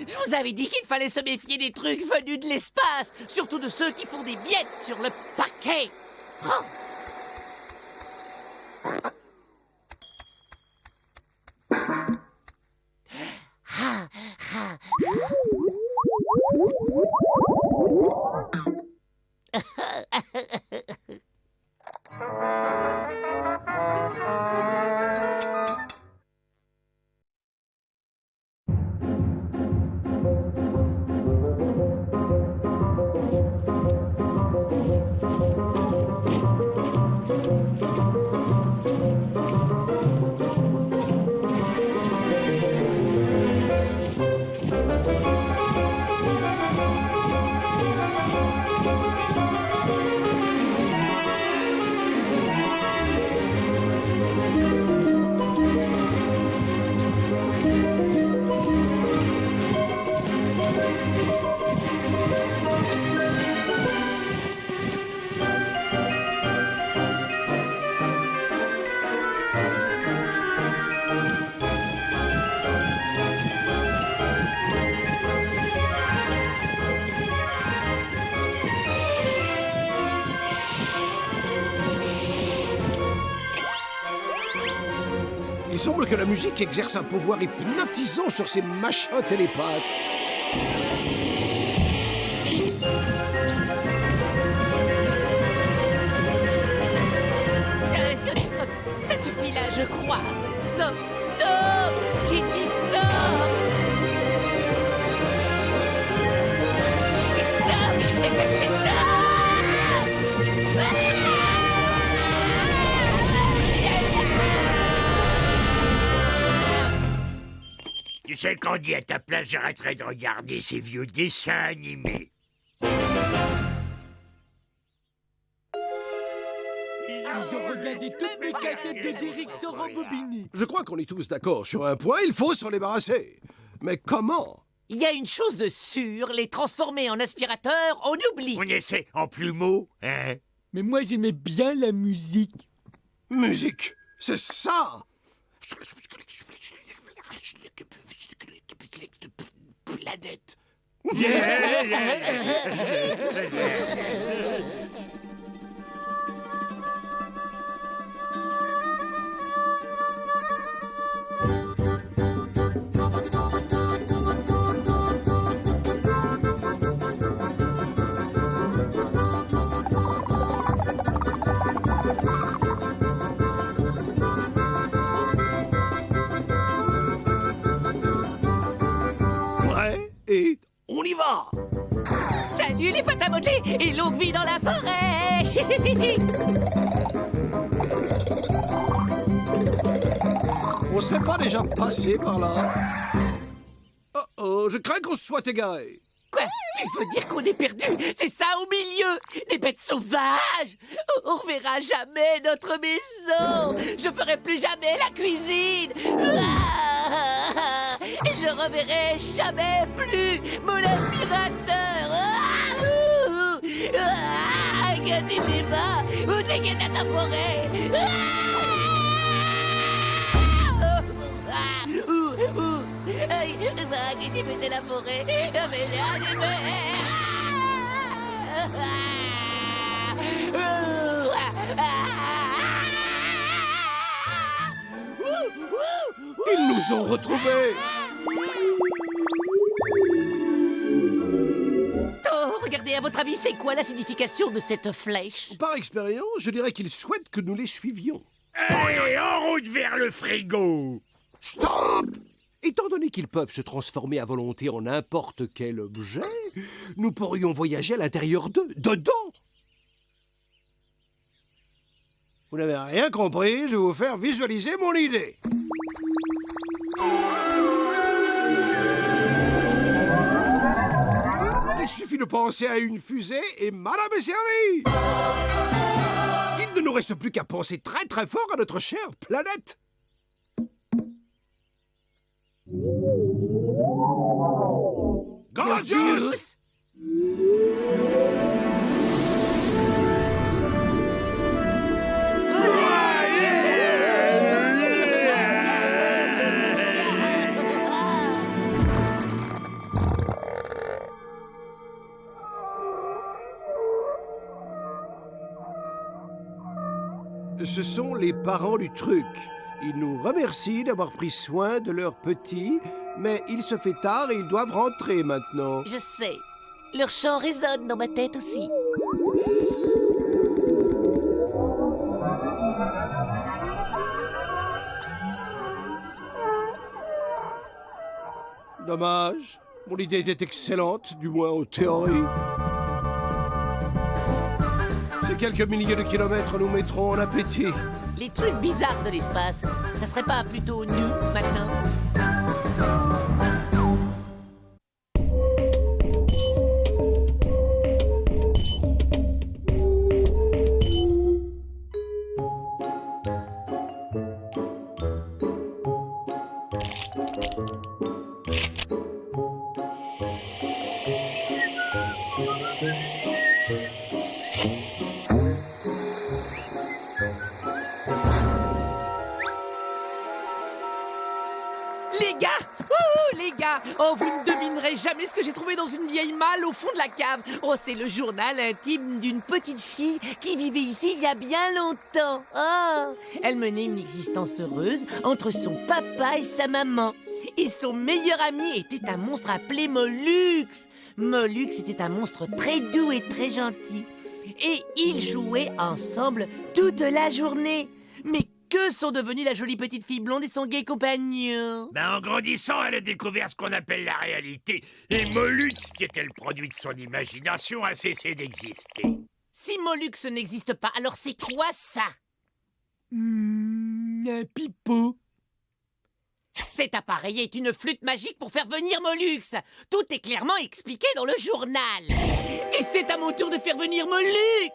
Je vous avais dit qu'il fallait se méfier des trucs venus de l'espace, surtout de ceux qui font des miettes sur le parquet. Oh. Il semble que la musique exerce un pouvoir hypnotisant sur ces machins télépathes. Ça suffit là, je crois. Non, stop! J'ai dit stop! Tu sais, Candy, à ta place, j'arrêterai de regarder ces vieux dessins animés. Ils ont regardé toutes mes cassettes de Derrick sans rembobiner. Je crois qu'on est tous d'accord sur un point, il faut s'en débarrasser. Mais comment? Il y a une chose de sûre, les transformer en aspirateur, on oublie. On essaie en plumeau, hein? Mais moi, j'aimais bien la musique. Musique, c'est ça! Planète. Et on y va! Salut les pâtes à modeler et longue vie dans la forêt! On serait pas déjà passé par là? Oh, je crains qu'on se soit égaré. Quoi? Tu veux dire qu'on est perdu? C'est ça au milieu? Des bêtes sauvages? On reverra jamais notre maison! Je ferai plus jamais la cuisine! Et je reverrai jamais plus mon aspirateur! Regardez les bas! Où dégaine ta forêt? Regardez la forêt! Ils nous ont retrouvés! Oh, regardez, à votre avis, c'est quoi la signification de cette flèche? Par expérience, je dirais qu'ils souhaitent que nous les suivions. Allez, en route vers le frigo! Stop! Étant donné qu'ils peuvent se transformer à volonté en n'importe quel objet, nous pourrions voyager à l'intérieur d'eux, dedans! Vous n'avez rien compris, je vais vous faire visualiser mon idée. penser à une fusée et madame est servie. Il ne nous reste plus qu'à penser très très fort à notre chère planète. Gorgeous! Ce sont les parents du truc. Ils nous remercient d'avoir pris soin de leur petit, mais il se fait tard et ils doivent rentrer maintenant. Je sais. Leur chant résonne dans ma tête aussi. Dommage. Mon idée était excellente, du moins en théorie. Ces quelques milliers de kilomètres nous mettront en appétit. Les trucs bizarres de l'espace, ça serait pas plutôt nous, maintenant? Les gars! Oh, les gars! Oh, vous ne devinerez jamais ce que j'ai trouvé dans une vieille malle au fond de la cave. Oh, c'est le journal intime d'une petite fille qui vivait ici il y a bien longtemps. Oh! Elle menait une existence heureuse entre son papa et sa maman. Et son meilleur ami était un monstre appelé Mollux. Mollux était un monstre très doux et très gentil. Et ils jouaient ensemble toute la journée. Mais que sont devenus la jolie petite fille blonde et son gai compagnon? En grandissant, elle a découvert ce qu'on appelle la réalité. Et Mollux, qui était le produit de son imagination, a cessé d'exister. Si Mollux n'existe pas, alors c'est quoi ça? Un pipeau. Cet appareil est une flûte magique pour faire venir Mollux. Tout est clairement expliqué dans le journal. Et c'est à mon tour de faire venir Mollux.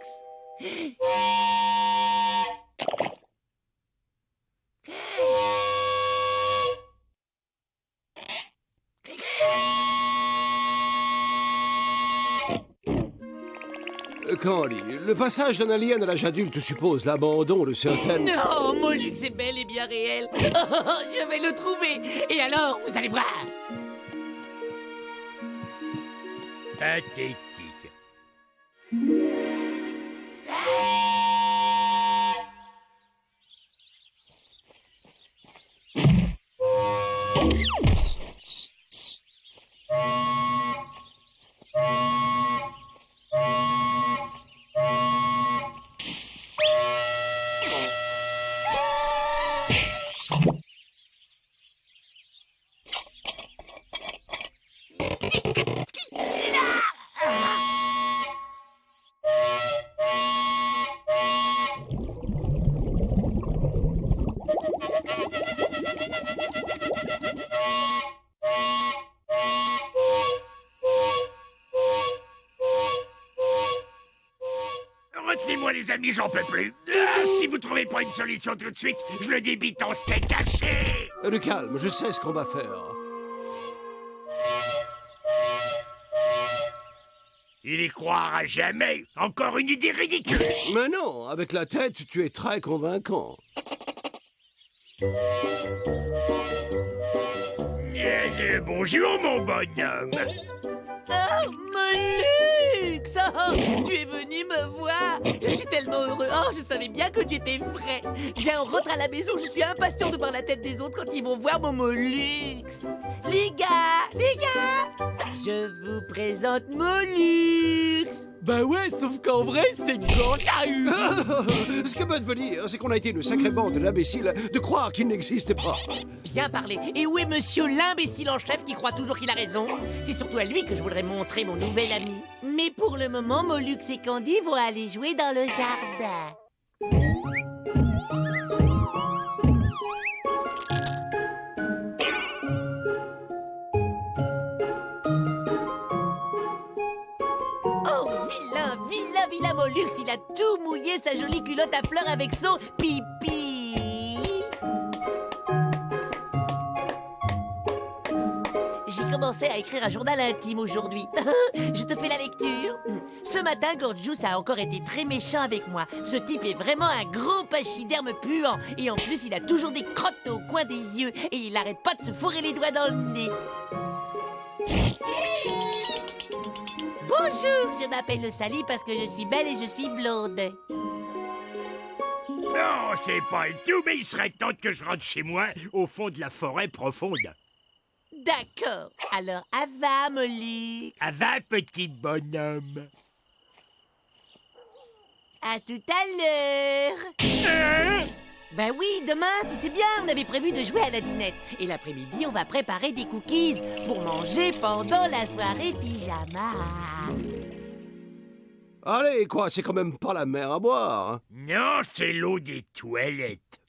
Candy, le passage d'un alien à l'âge adulte suppose l'abandon de certaines... Non, Mollux est bel et bien réel. Oh, je vais le trouver. Et alors, vous allez voir. Pathétique. Retenez-moi les amis, j'en peux plus. Si vous trouvez pas une solution tout de suite, je le débite en steak haché. Le calme, je sais ce qu'on va faire. Il y croira jamais. Encore une idée ridicule. Mais non, avec la tête, tu es très convaincant. Bonjour, mon bonhomme. Oh, Mollux! Oh, tu es venu me voir. Je suis tellement heureux. Oh, je savais bien que tu étais vrai. Viens, on rentre à la maison. Je suis impatient de voir la tête des autres quand ils vont voir mon Mollux. Les gars, je vous présente Mollux. Bah ouais, sauf qu'en vrai, c'est Gorgeous. Ce que veut venir, c'est qu'on a été une sacrée bande d'imbéciles de croire qu'il n'existait pas. Bien parlé. Et où est monsieur l'imbécile en chef qui croit toujours qu'il a raison? C'est surtout à lui que je voudrais montrer mon nouvel ami. Mais pour le moment, Mollux et Candy vont aller jouer dans le jardin. Molux, il a tout mouillé sa jolie culotte à fleurs avec son pipi. J'ai commencé à écrire un journal intime aujourd'hui. Je te fais la lecture. Ce matin, Gorgeous a encore été très méchant avec moi. Ce type est vraiment un gros pachyderme puant. Et en plus, il a toujours des crottes au coin des yeux. Et il n'arrête pas de se fourrer les doigts dans le nez. Bonjour, je m'appelle Sally parce que je suis belle et je suis blonde. Non, c'est pas le tout, mais il serait temps que je rentre chez moi, au fond de la forêt profonde. D'accord. Alors, à va, Molux. À va, petit bonhomme. À tout à l'heure. Ben oui, demain, tu sais bien, on avait prévu de jouer à la dinette. Et l'après-midi, on va préparer des cookies pour manger pendant la soirée pyjama. Allez, quoi, c'est quand même pas la mer à boire. Hein. Non, c'est l'eau des toilettes.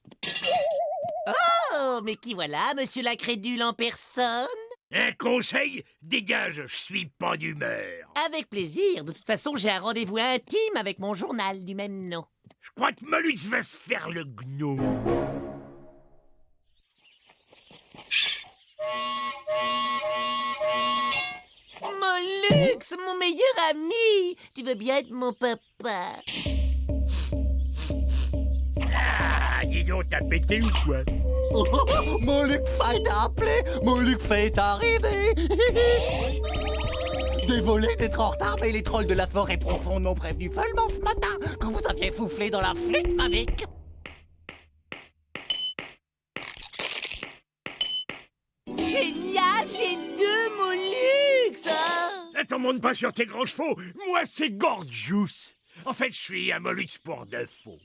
Oh, mais qui voilà, monsieur l'incrédule en personne? Un conseil? Dégage, je suis pas d'humeur. Avec plaisir. De toute façon, j'ai un rendez-vous intime avec mon journal du même nom. Je crois que Molux va se faire le gnome. Molux, mon meilleur ami. Tu veux bien être mon papa? Ah, dis donc, t'as pété ou quoi? Oh, Molux est appelé, Molux est arrivé. Désolé d'être en retard, mais les trolls de la forêt profonde m'ont prévenu seulement ce matin que vous aviez soufflé dans la flûte magique. Génial, j'ai 2 Molux, hein? Attends, monte pas sur tes grands chevaux. Moi, c'est Gorgeous. En fait, je suis un Molux pour de faux.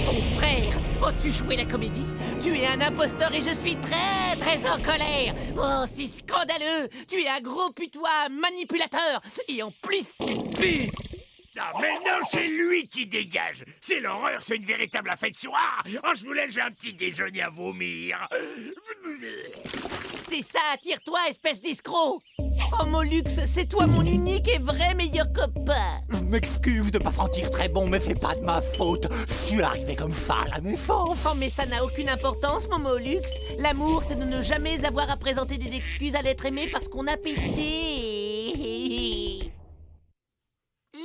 Son frère, as-tu joué la comédie? Tu es un imposteur et je suis très, très en colère. Oh, c'est scandaleux. Tu es un gros putois manipulateur. Et en plus, tu pues. Non, mais non, c'est lui qui dégage. C'est l'horreur, c'est une véritable affection. Ah, oh, je vous laisse, j'ai un petit déjeuner à vomir. C'est ça, tire-toi, espèce d'escroc. Oh, Molux, c'est toi mon unique et vrai meilleur copain. Je m'excuse de pas sentir très bon, mais c'est pas de ma faute. Je suis arrivé comme ça à la naissance. Oh, mais ça n'a aucune importance, mon Molux. L'amour, c'est de ne jamais avoir à présenter des excuses à l'être aimé parce qu'on a pété.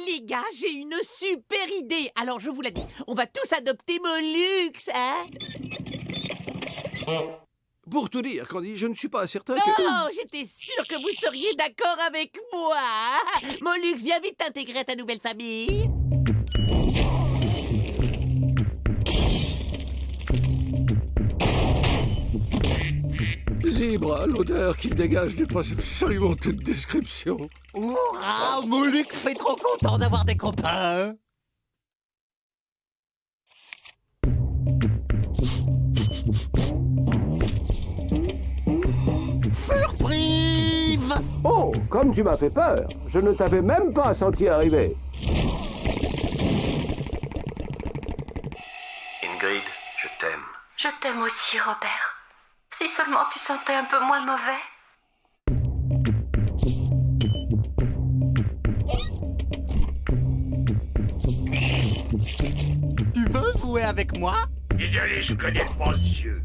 Les gars, j'ai une super idée. Alors, je vous l'ai dit, on va tous adopter Molux, hein? Pour tout dire, Candy, je ne suis pas certain que... Oh, j'étais sûre que vous seriez d'accord avec moi. Molux, viens vite t'intégrer à ta nouvelle famille. Zebra, l'odeur qu'il dégage dépasse absolument toute description. Hurrah, Molux est trop content d'avoir des copains. Surprise! Oh, comme tu m'as fait peur, je ne t'avais même pas senti arriver. Ingrid, je t'aime. Je t'aime aussi, Robert. Si seulement tu sentais un peu moins mauvais. Tu veux jouer avec moi? Désolé, je connais pas ce jeu.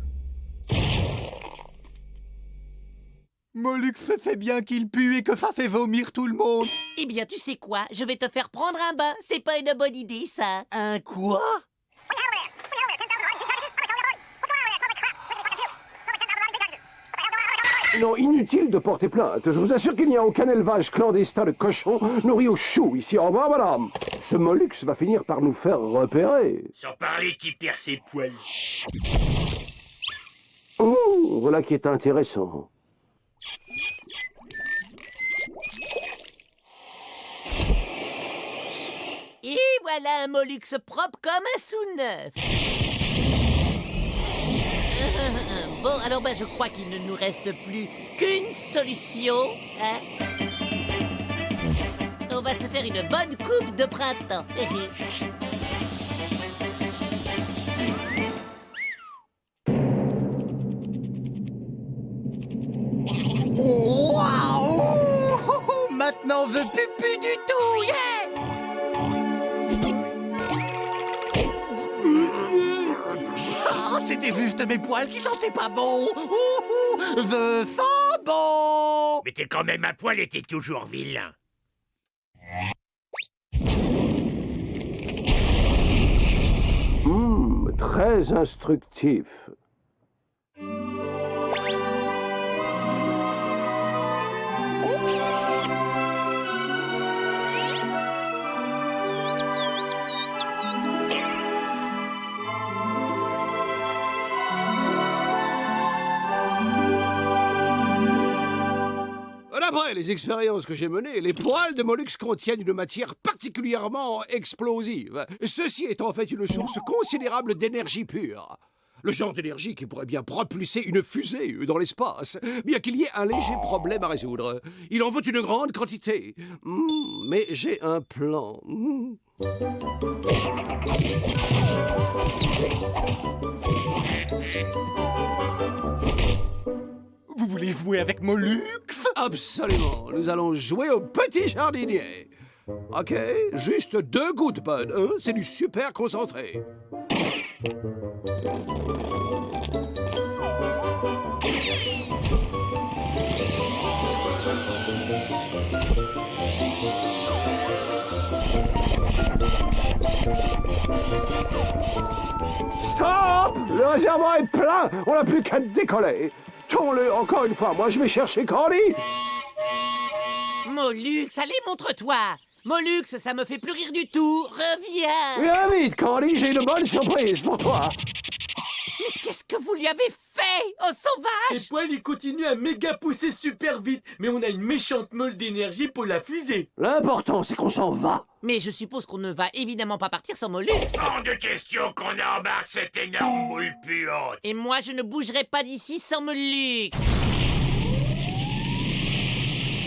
Molux fait bien qu'il pue et que ça fait vomir tout le monde. Eh bien, tu sais quoi? Je vais te faire prendre un bain. C'est pas une bonne idée, ça. Un quoi? Non, inutile de porter plainte. Je vous assure qu'il n'y a aucun élevage clandestin de cochons nourris au chou ici. Au revoir, madame. Ce Molux va finir par nous faire repérer. Sans parler qui perd ses poils. Oh, voilà qui est intéressant. Et voilà un Molux propre comme un sous-neuf. Bon, alors je crois qu'il ne nous reste plus qu'une solution. Hein? On va se faire une bonne coupe de printemps. Waouh! Maintenant, je pue plus du tout, yeah! c'était juste mes poils qui sentaient pas bon. The bon. Mais t'es quand même à poil et t'es toujours vilain. Très instructif. D'après les expériences que j'ai menées, les poils de mollusques contiennent une matière particulièrement explosive. Ceci est en fait une source considérable d'énergie pure. Le genre d'énergie qui pourrait bien propulser une fusée dans l'espace, bien qu'il y ait un léger problème à résoudre. Il en faut une grande quantité. Mais j'ai un plan. Vous voulez jouer avec Molux? Absolument. Nous allons jouer au petit jardinier. Ok, juste 2 gouttes, Bud. Hein? C'est du super concentré. Stop! Le réservoir est plein. On n'a plus qu'à décoller. Tourne-le encore une fois. Moi, je vais chercher Candy. Molux, allez, montre-toi. Molux, ça me fait plus rire du tout. Reviens. Viens vite, Candy. J'ai une bonne surprise pour toi. Mais qu'est-ce que vous lui avez fait, oh sauvage? Ses poils, il continue à méga pousser super vite, mais on a une méchante meule d'énergie pour la fusée. L'important, c'est qu'on s'en va. Mais je suppose qu'on ne va évidemment pas partir sans Molux. Hors de question qu'on embarque cette énorme boule puante. Et moi, je ne bougerai pas d'ici sans Molux.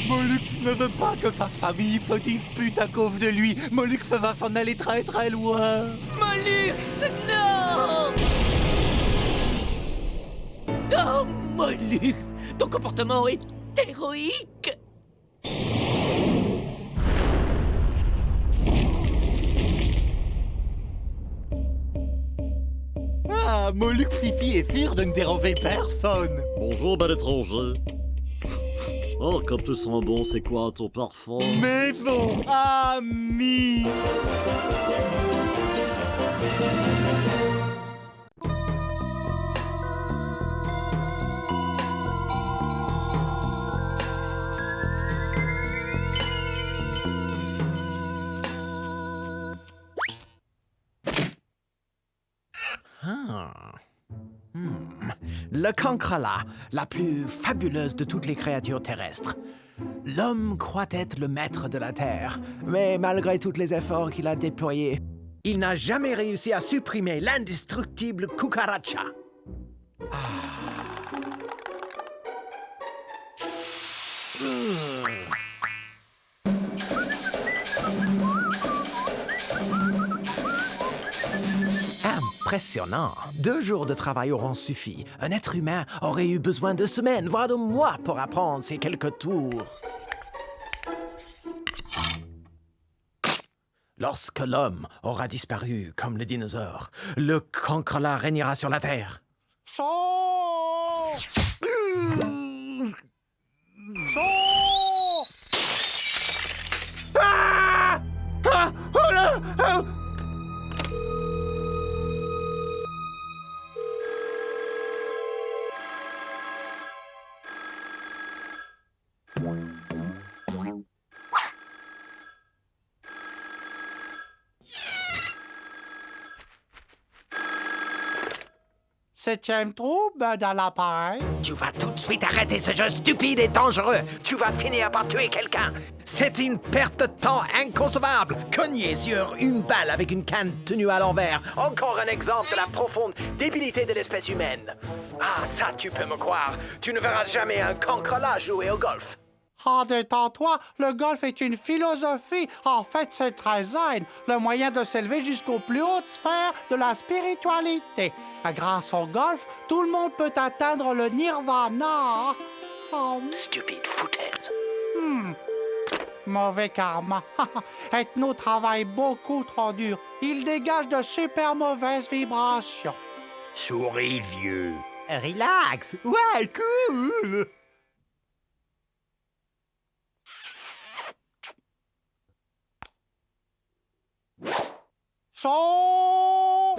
Molux ne veut pas que sa famille se dispute à cause de lui. Molux va s'en aller très très loin. Molux, non! Oh, Molux, ton comportement est héroïque. Ah, Molux Fifi est sûr de ne déranger personne. Bonjour, bel étranger. Oh, comme tu sens bon, c'est quoi ton parfum? Maison amie. Le cancrela, la plus fabuleuse de toutes les créatures terrestres. L'homme croit être le maître de la Terre, mais malgré tous les efforts qu'il a déployés, il n'a jamais réussi à supprimer l'indestructible cucaracha. Impressionnant. 2 jours de travail auront suffi. Un être humain aurait eu besoin de semaines, voire de mois pour apprendre ces quelques tours. Lorsque l'homme aura disparu comme le dinosaure, le cancrela régnera sur la Terre. Chaud. Ah! Ah! Oh là! Ah! Septième trouble dans l'appareil. Tu vas tout de suite arrêter ce jeu stupide et dangereux. Tu vas finir par tuer quelqu'un. C'est une perte de temps inconcevable. Cogner sur une balle avec une canne tenue à l'envers. Encore un exemple de la profonde débilité de l'espèce humaine. Ah, ça, tu peux me croire. Tu ne verras jamais un cancrela jouer au golf. Ah, détends-toi, le golf est une philosophie. En fait, c'est très zen, le moyen de s'élever jusqu'aux plus hautes sphères de la spiritualité. Grâce au golf, tout le monde peut atteindre le nirvana. Oh. Stupide foutaise. Mauvais karma. Ethno travaille beaucoup trop dur. Il dégage de super mauvaises vibrations. Souris, vieux. Relax. Ouais, cool. Son...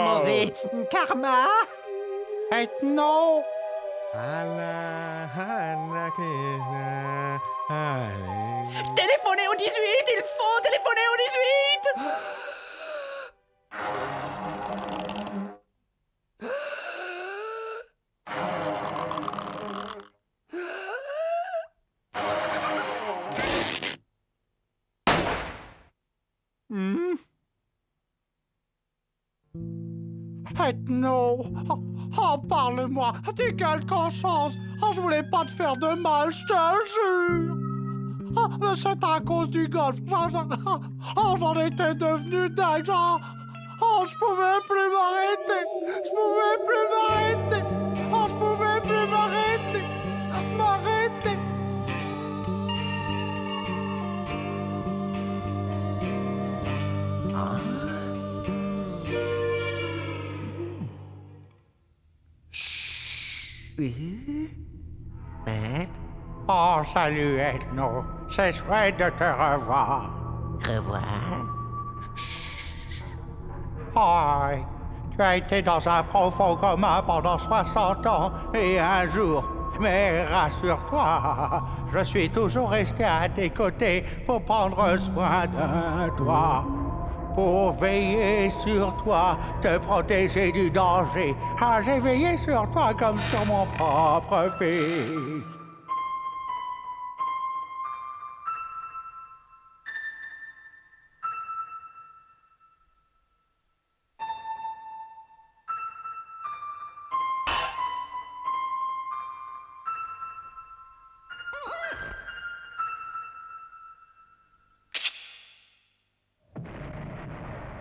Mauvais karma. Ethno. Téléphonez au 18, il faut téléphoner au 18. Ethno. Oh, parle-moi. T'es quelque chose. Oh, je voulais pas te faire de mal, je te jure. Oh, mais c'est à cause du golf. J'en étais devenu dingue. Oh, je pouvais plus m'arrêter. Je pouvais plus m'arrêter. Oh, je pouvais plus m'arrêter. M'arrêter. Oh, salut, Ethno. C'est chouette de te revoir. Revoir. Oh, tu as été dans un profond coma pendant 60 ans et un jour. Mais rassure-toi, je suis toujours resté à tes côtés pour prendre soin de toi. Pour veiller sur toi, te protéger du danger. Ah, j'ai veillé sur toi comme sur mon propre fils.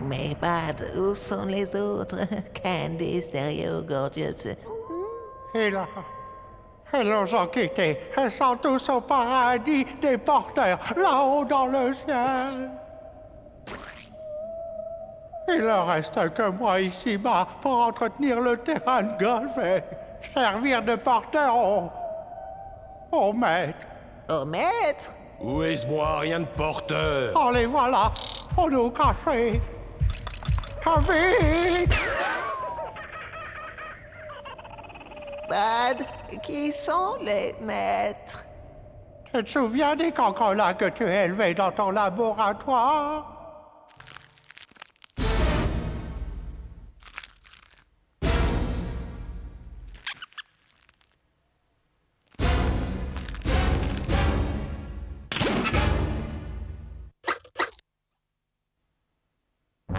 Mais Bud, où sont les autres? Candy, Stereo, Gorgeous. Ils nous ont quittés. Ils sont tous au paradis des porteurs, là-haut dans le ciel. Il ne reste que moi ici-bas pour entretenir le terrain de golf et servir de porteur au maître. Au maître? Où est-ce moi? Rien de porteur. Oh, les voilà. Faut nous cacher. Vite! Bud, qui sont les maîtres? Tu te souviens des cancolas que tu as élevés dans ton laboratoire?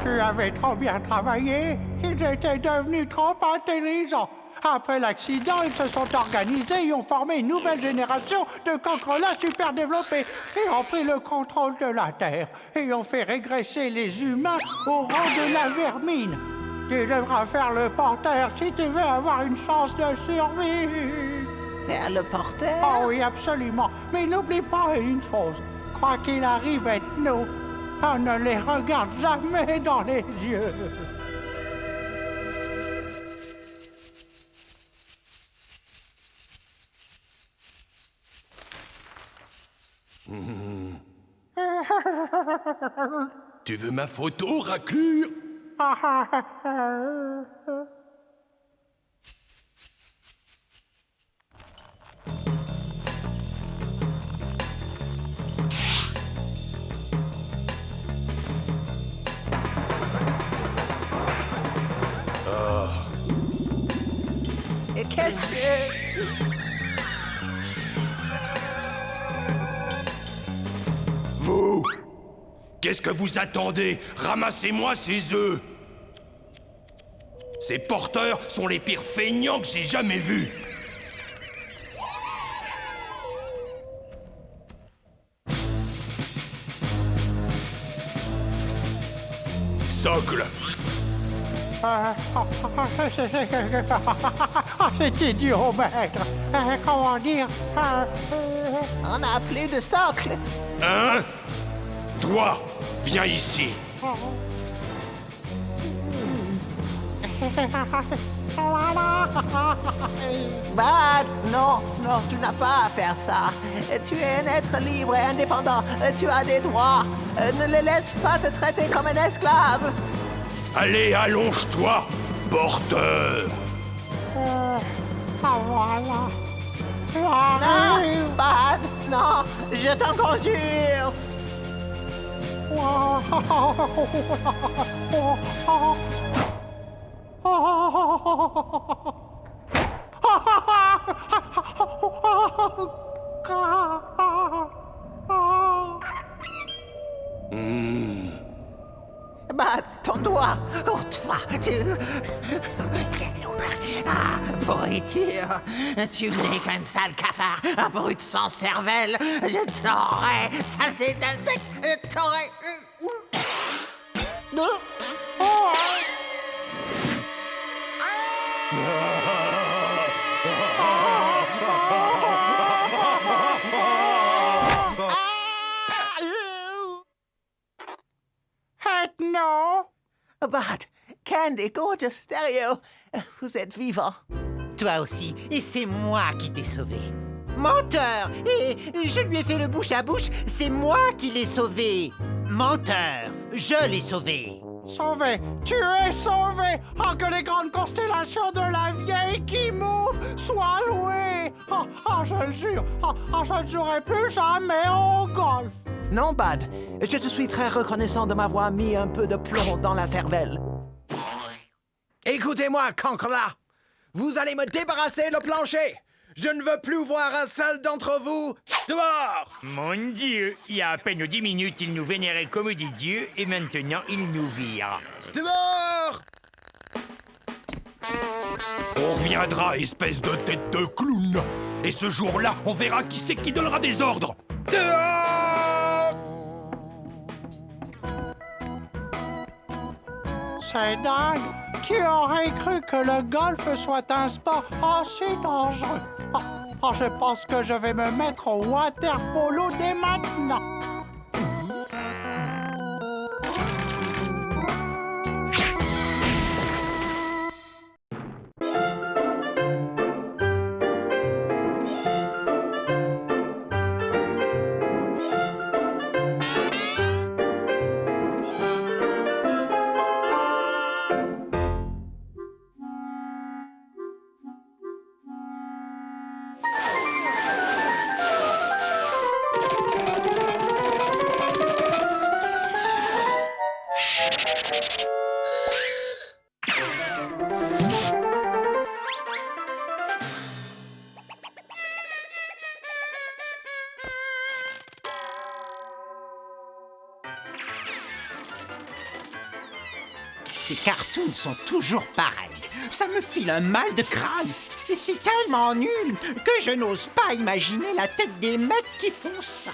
Tu avais trop bien travaillé. Ils étaient devenus trop intelligents. Après l'accident, ils se sont organisés et ont formé une nouvelle génération de cancrelats super développés et ont pris le contrôle de la Terre et ont fait régresser les humains au rang de la vermine. Tu devras faire le porteur si tu veux avoir une chance de survie. Faire le porteur? Oh oui, absolument. Mais n'oublie pas une chose. Quoi qu'il arrive, Ethno, on ne les regarde jamais dans les yeux. Tu veux ma photo, raclure? Et qu'est-ce que... Vous! Qu'est-ce que vous attendez? Ramassez-moi ces œufs! Ces porteurs sont les pires feignants que j'ai jamais vus! Socle! C'est idiot, maigre. Comment dire? On n'a plus de socle. Hein? Toi, viens ici. Bad, non, non, tu n'as pas à faire ça. Tu es un être libre et indépendant. Tu as des droits. Ne les laisse pas te traiter comme un esclave. Allez, allonge-toi, porteur. Voilà. Non, Bad, non, je t'en conjure. Bad, ton doigt. Oh, toi, tu... Ah, pourriture. Tu n'es qu'un sale cafard, un brute sans cervelle. Je t'aurais, saleté d'insecte, t'aurais... Non. Bad, Candy, Gorgeous, Stereo, vous êtes vivants. Toi aussi, et c'est moi qui t'ai sauvé. Menteur! Et je lui ai fait le bouche à bouche, c'est moi qui l'ai sauvé. Menteur, je l'ai sauvé. Sauvé, tu es sauvé. Oh, que les grandes constellations de la vieille qui mouve soient louées. Oh, je le jure, je ne jouerai plus jamais au golf. Non, Bad, je te suis très reconnaissant de m'avoir mis un peu de plomb dans la cervelle. Écoutez-moi, cancre-là. Vous allez me débarrasser le plancher. Je ne veux plus voir un seul d'entre vous dehors. Mon Dieu, il y a à peine 10 minutes, il nous vénérait comme des dieux et maintenant il nous vire. Dehors! On reviendra, espèce de tête de clown. Et ce jour-là, on verra qui c'est qui donnera des ordres. Dehors! C'est dingue. Qui aurait cru que le golf soit un sport aussi dangereux? Je pense que je vais me mettre au water polo dès maintenant. Ces cartoons sont toujours pareils. Ça me file un mal de crâne. Et c'est tellement nul que je n'ose pas imaginer la tête des mecs qui font ça.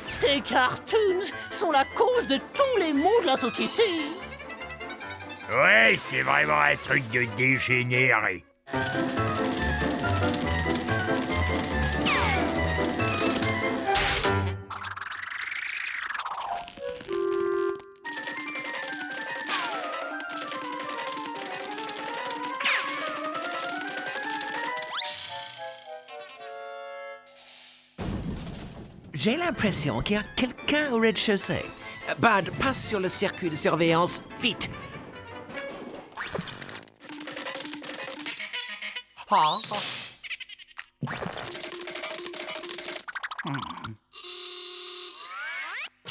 Ces cartoons sont la cause de tous les maux de la société. Ouais, c'est vraiment un truc de dégénéré. J'ai l'impression qu'il y a quelqu'un au rez-de-chaussée. Bud, passe sur le circuit de surveillance, vite.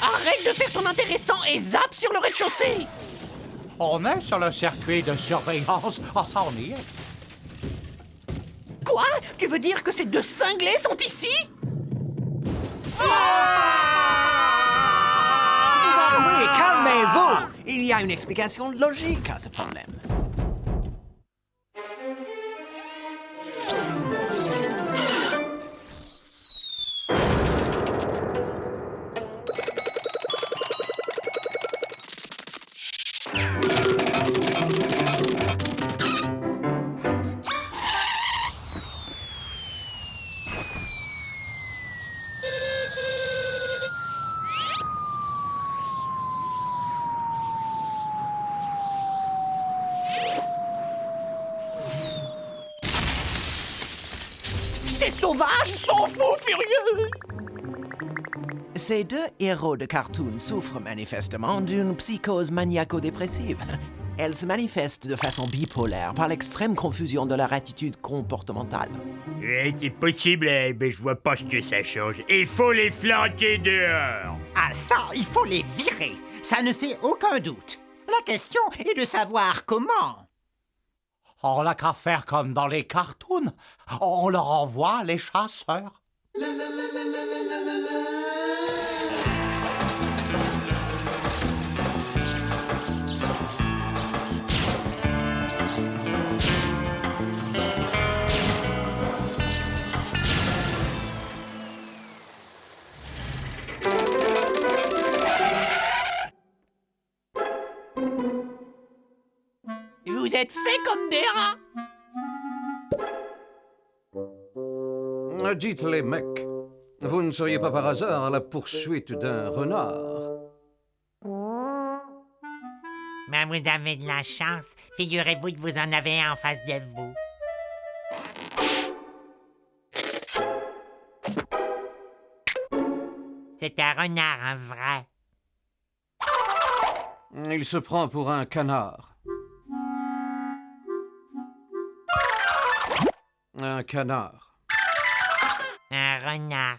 Arrête de faire ton intéressant et zappe sur le rez-de-chaussée. On est sur le circuit de surveillance. Ah, ça, on y est. Quoi? Tu veux dire que ces deux cinglés sont ici? Oui, calmez-vous. Il y a une explication logique à ce problème. Ces sauvages sont fous furieux. Ces deux héros de cartoon souffrent manifestement d'une psychose maniaco-dépressive. Elle se manifeste de façon bipolaire par l'extrême confusion de leur attitude comportementale. C'est possible, mais je vois pas ce que ça change. Il faut les flanquer dehors. Ah ça, il faut les virer. Ça ne fait aucun doute. La question est de savoir comment. On n'a qu'à faire comme dans les cartoons. On leur envoie les chasseurs. Vous êtes faits comme des rats. Dites les mecs, vous ne seriez pas par hasard à la poursuite d'un renard? Ben, vous avez de la chance. Figurez-vous que vous en avez un en face de vous. C'est un renard, un vrai. Il se prend pour un canard. Un canard. Un renard.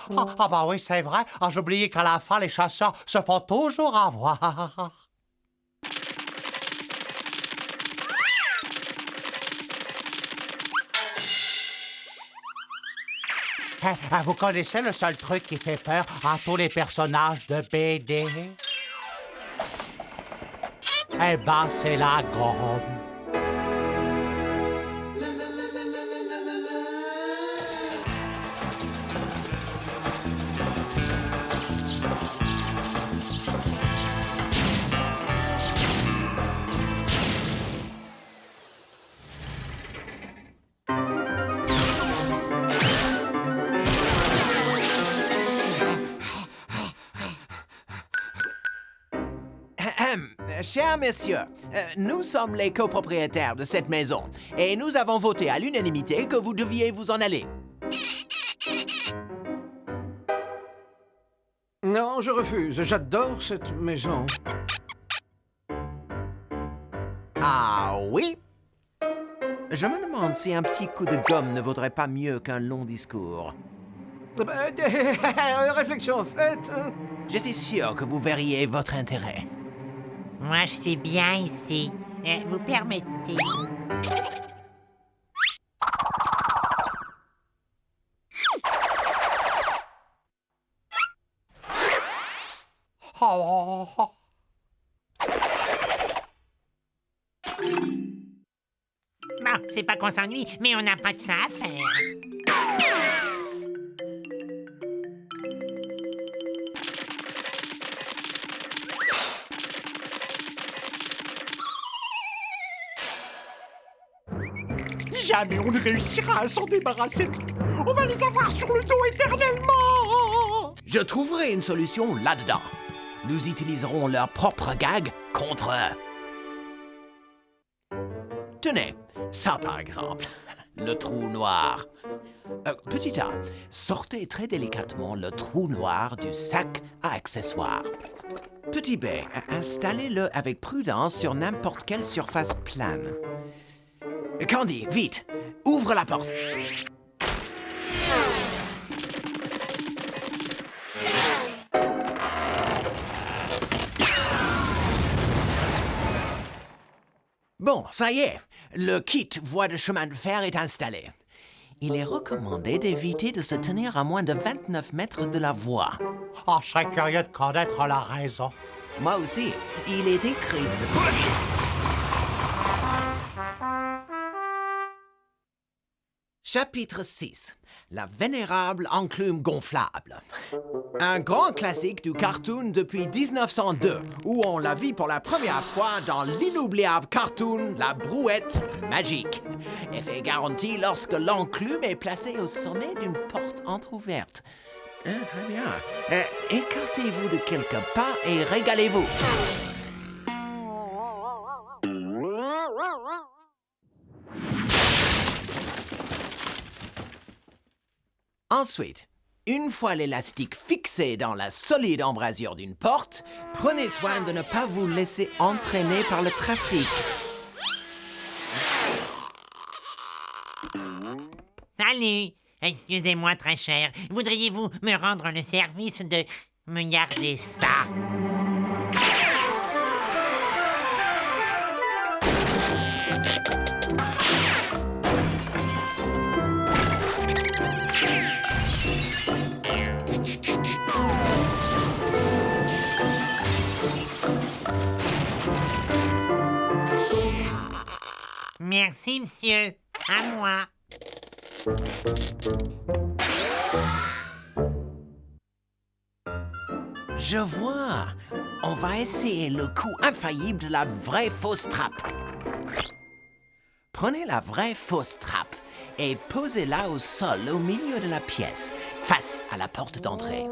Ah bah oui, c'est vrai. Ah, j'ai oublié qu'à la fin, les chasseurs se font toujours avoir. Vous connaissez le seul truc qui fait peur à tous les personnages de BD? Eh ben, c'est la gomme. Chers messieurs, nous sommes les copropriétaires de cette maison et nous avons voté à l'unanimité que vous deviez vous en aller. Non, je refuse. J'adore cette maison. Ah oui? Je me demande si un petit coup de gomme ne vaudrait pas mieux qu'un long discours. Réflexion faite. J'étais sûr que vous verriez votre intérêt. Moi, je suis bien ici. Vous permettez? Bon, c'est pas qu'on s'ennuie, mais on n'a pas que ça à faire. Jamais on ne réussira à s'en débarrasser. On va les avoir sur le dos éternellement. Je trouverai une solution là-dedans. Nous utiliserons leur propre gag contre eux. Tenez, ça par exemple. Le trou noir. Petit A, sortez très délicatement le trou noir du sac à accessoires. Petit B, installez-le avec prudence sur n'importe quelle surface plane. Candy, vite, ouvre la porte. Bon, ça y est, le kit voie de chemin de fer est installé. Il est recommandé d'éviter de se tenir à moins de 29 mètres de la voie. Oh, je serais curieux de connaître la raison. Moi aussi, il est écrit... Chapitre 6. La vénérable enclume gonflable. Un grand classique du cartoon depuis 1902, où on la vit pour la première fois dans l'inoubliable cartoon La Brouette Magique. Effet garanti lorsque l'enclume est placée au sommet d'une porte entrouverte. Très bien. Écartez-vous de quelques pas et régalez-vous. Ensuite, une fois l'élastique fixé dans la solide embrasure d'une porte, prenez soin de ne pas vous laisser entraîner par le trafic. Salut! Excusez-moi très cher, voudriez-vous me rendre le service de me garder ça? Merci, monsieur. À moi. Je vois. On va essayer le coup infaillible de la vraie fausse trappe. Prenez la vraie fausse trappe et posez-la au sol au milieu de la pièce, face à la porte d'entrée.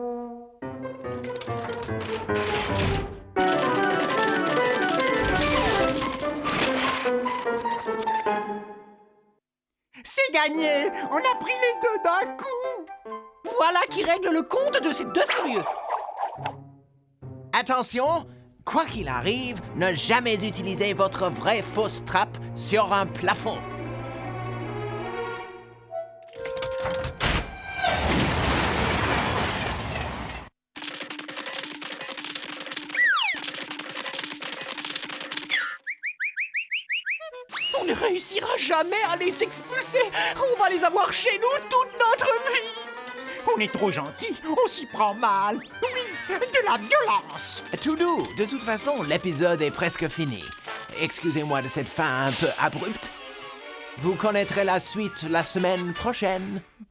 C'est gagné! On a pris les deux d'un coup! Voilà qui règle le compte de ces deux furieux. Attention, quoi qu'il arrive, ne jamais utiliser votre vraie fausse trappe sur un plafond. On ne réussira jamais à les expulser. On va les avoir chez nous toute notre vie. On est trop gentils, on s'y prend mal. Oui, de la violence. Tout doux, de toute façon, l'épisode est presque fini. Excusez-moi de cette fin un peu abrupte. Vous connaîtrez la suite la semaine prochaine.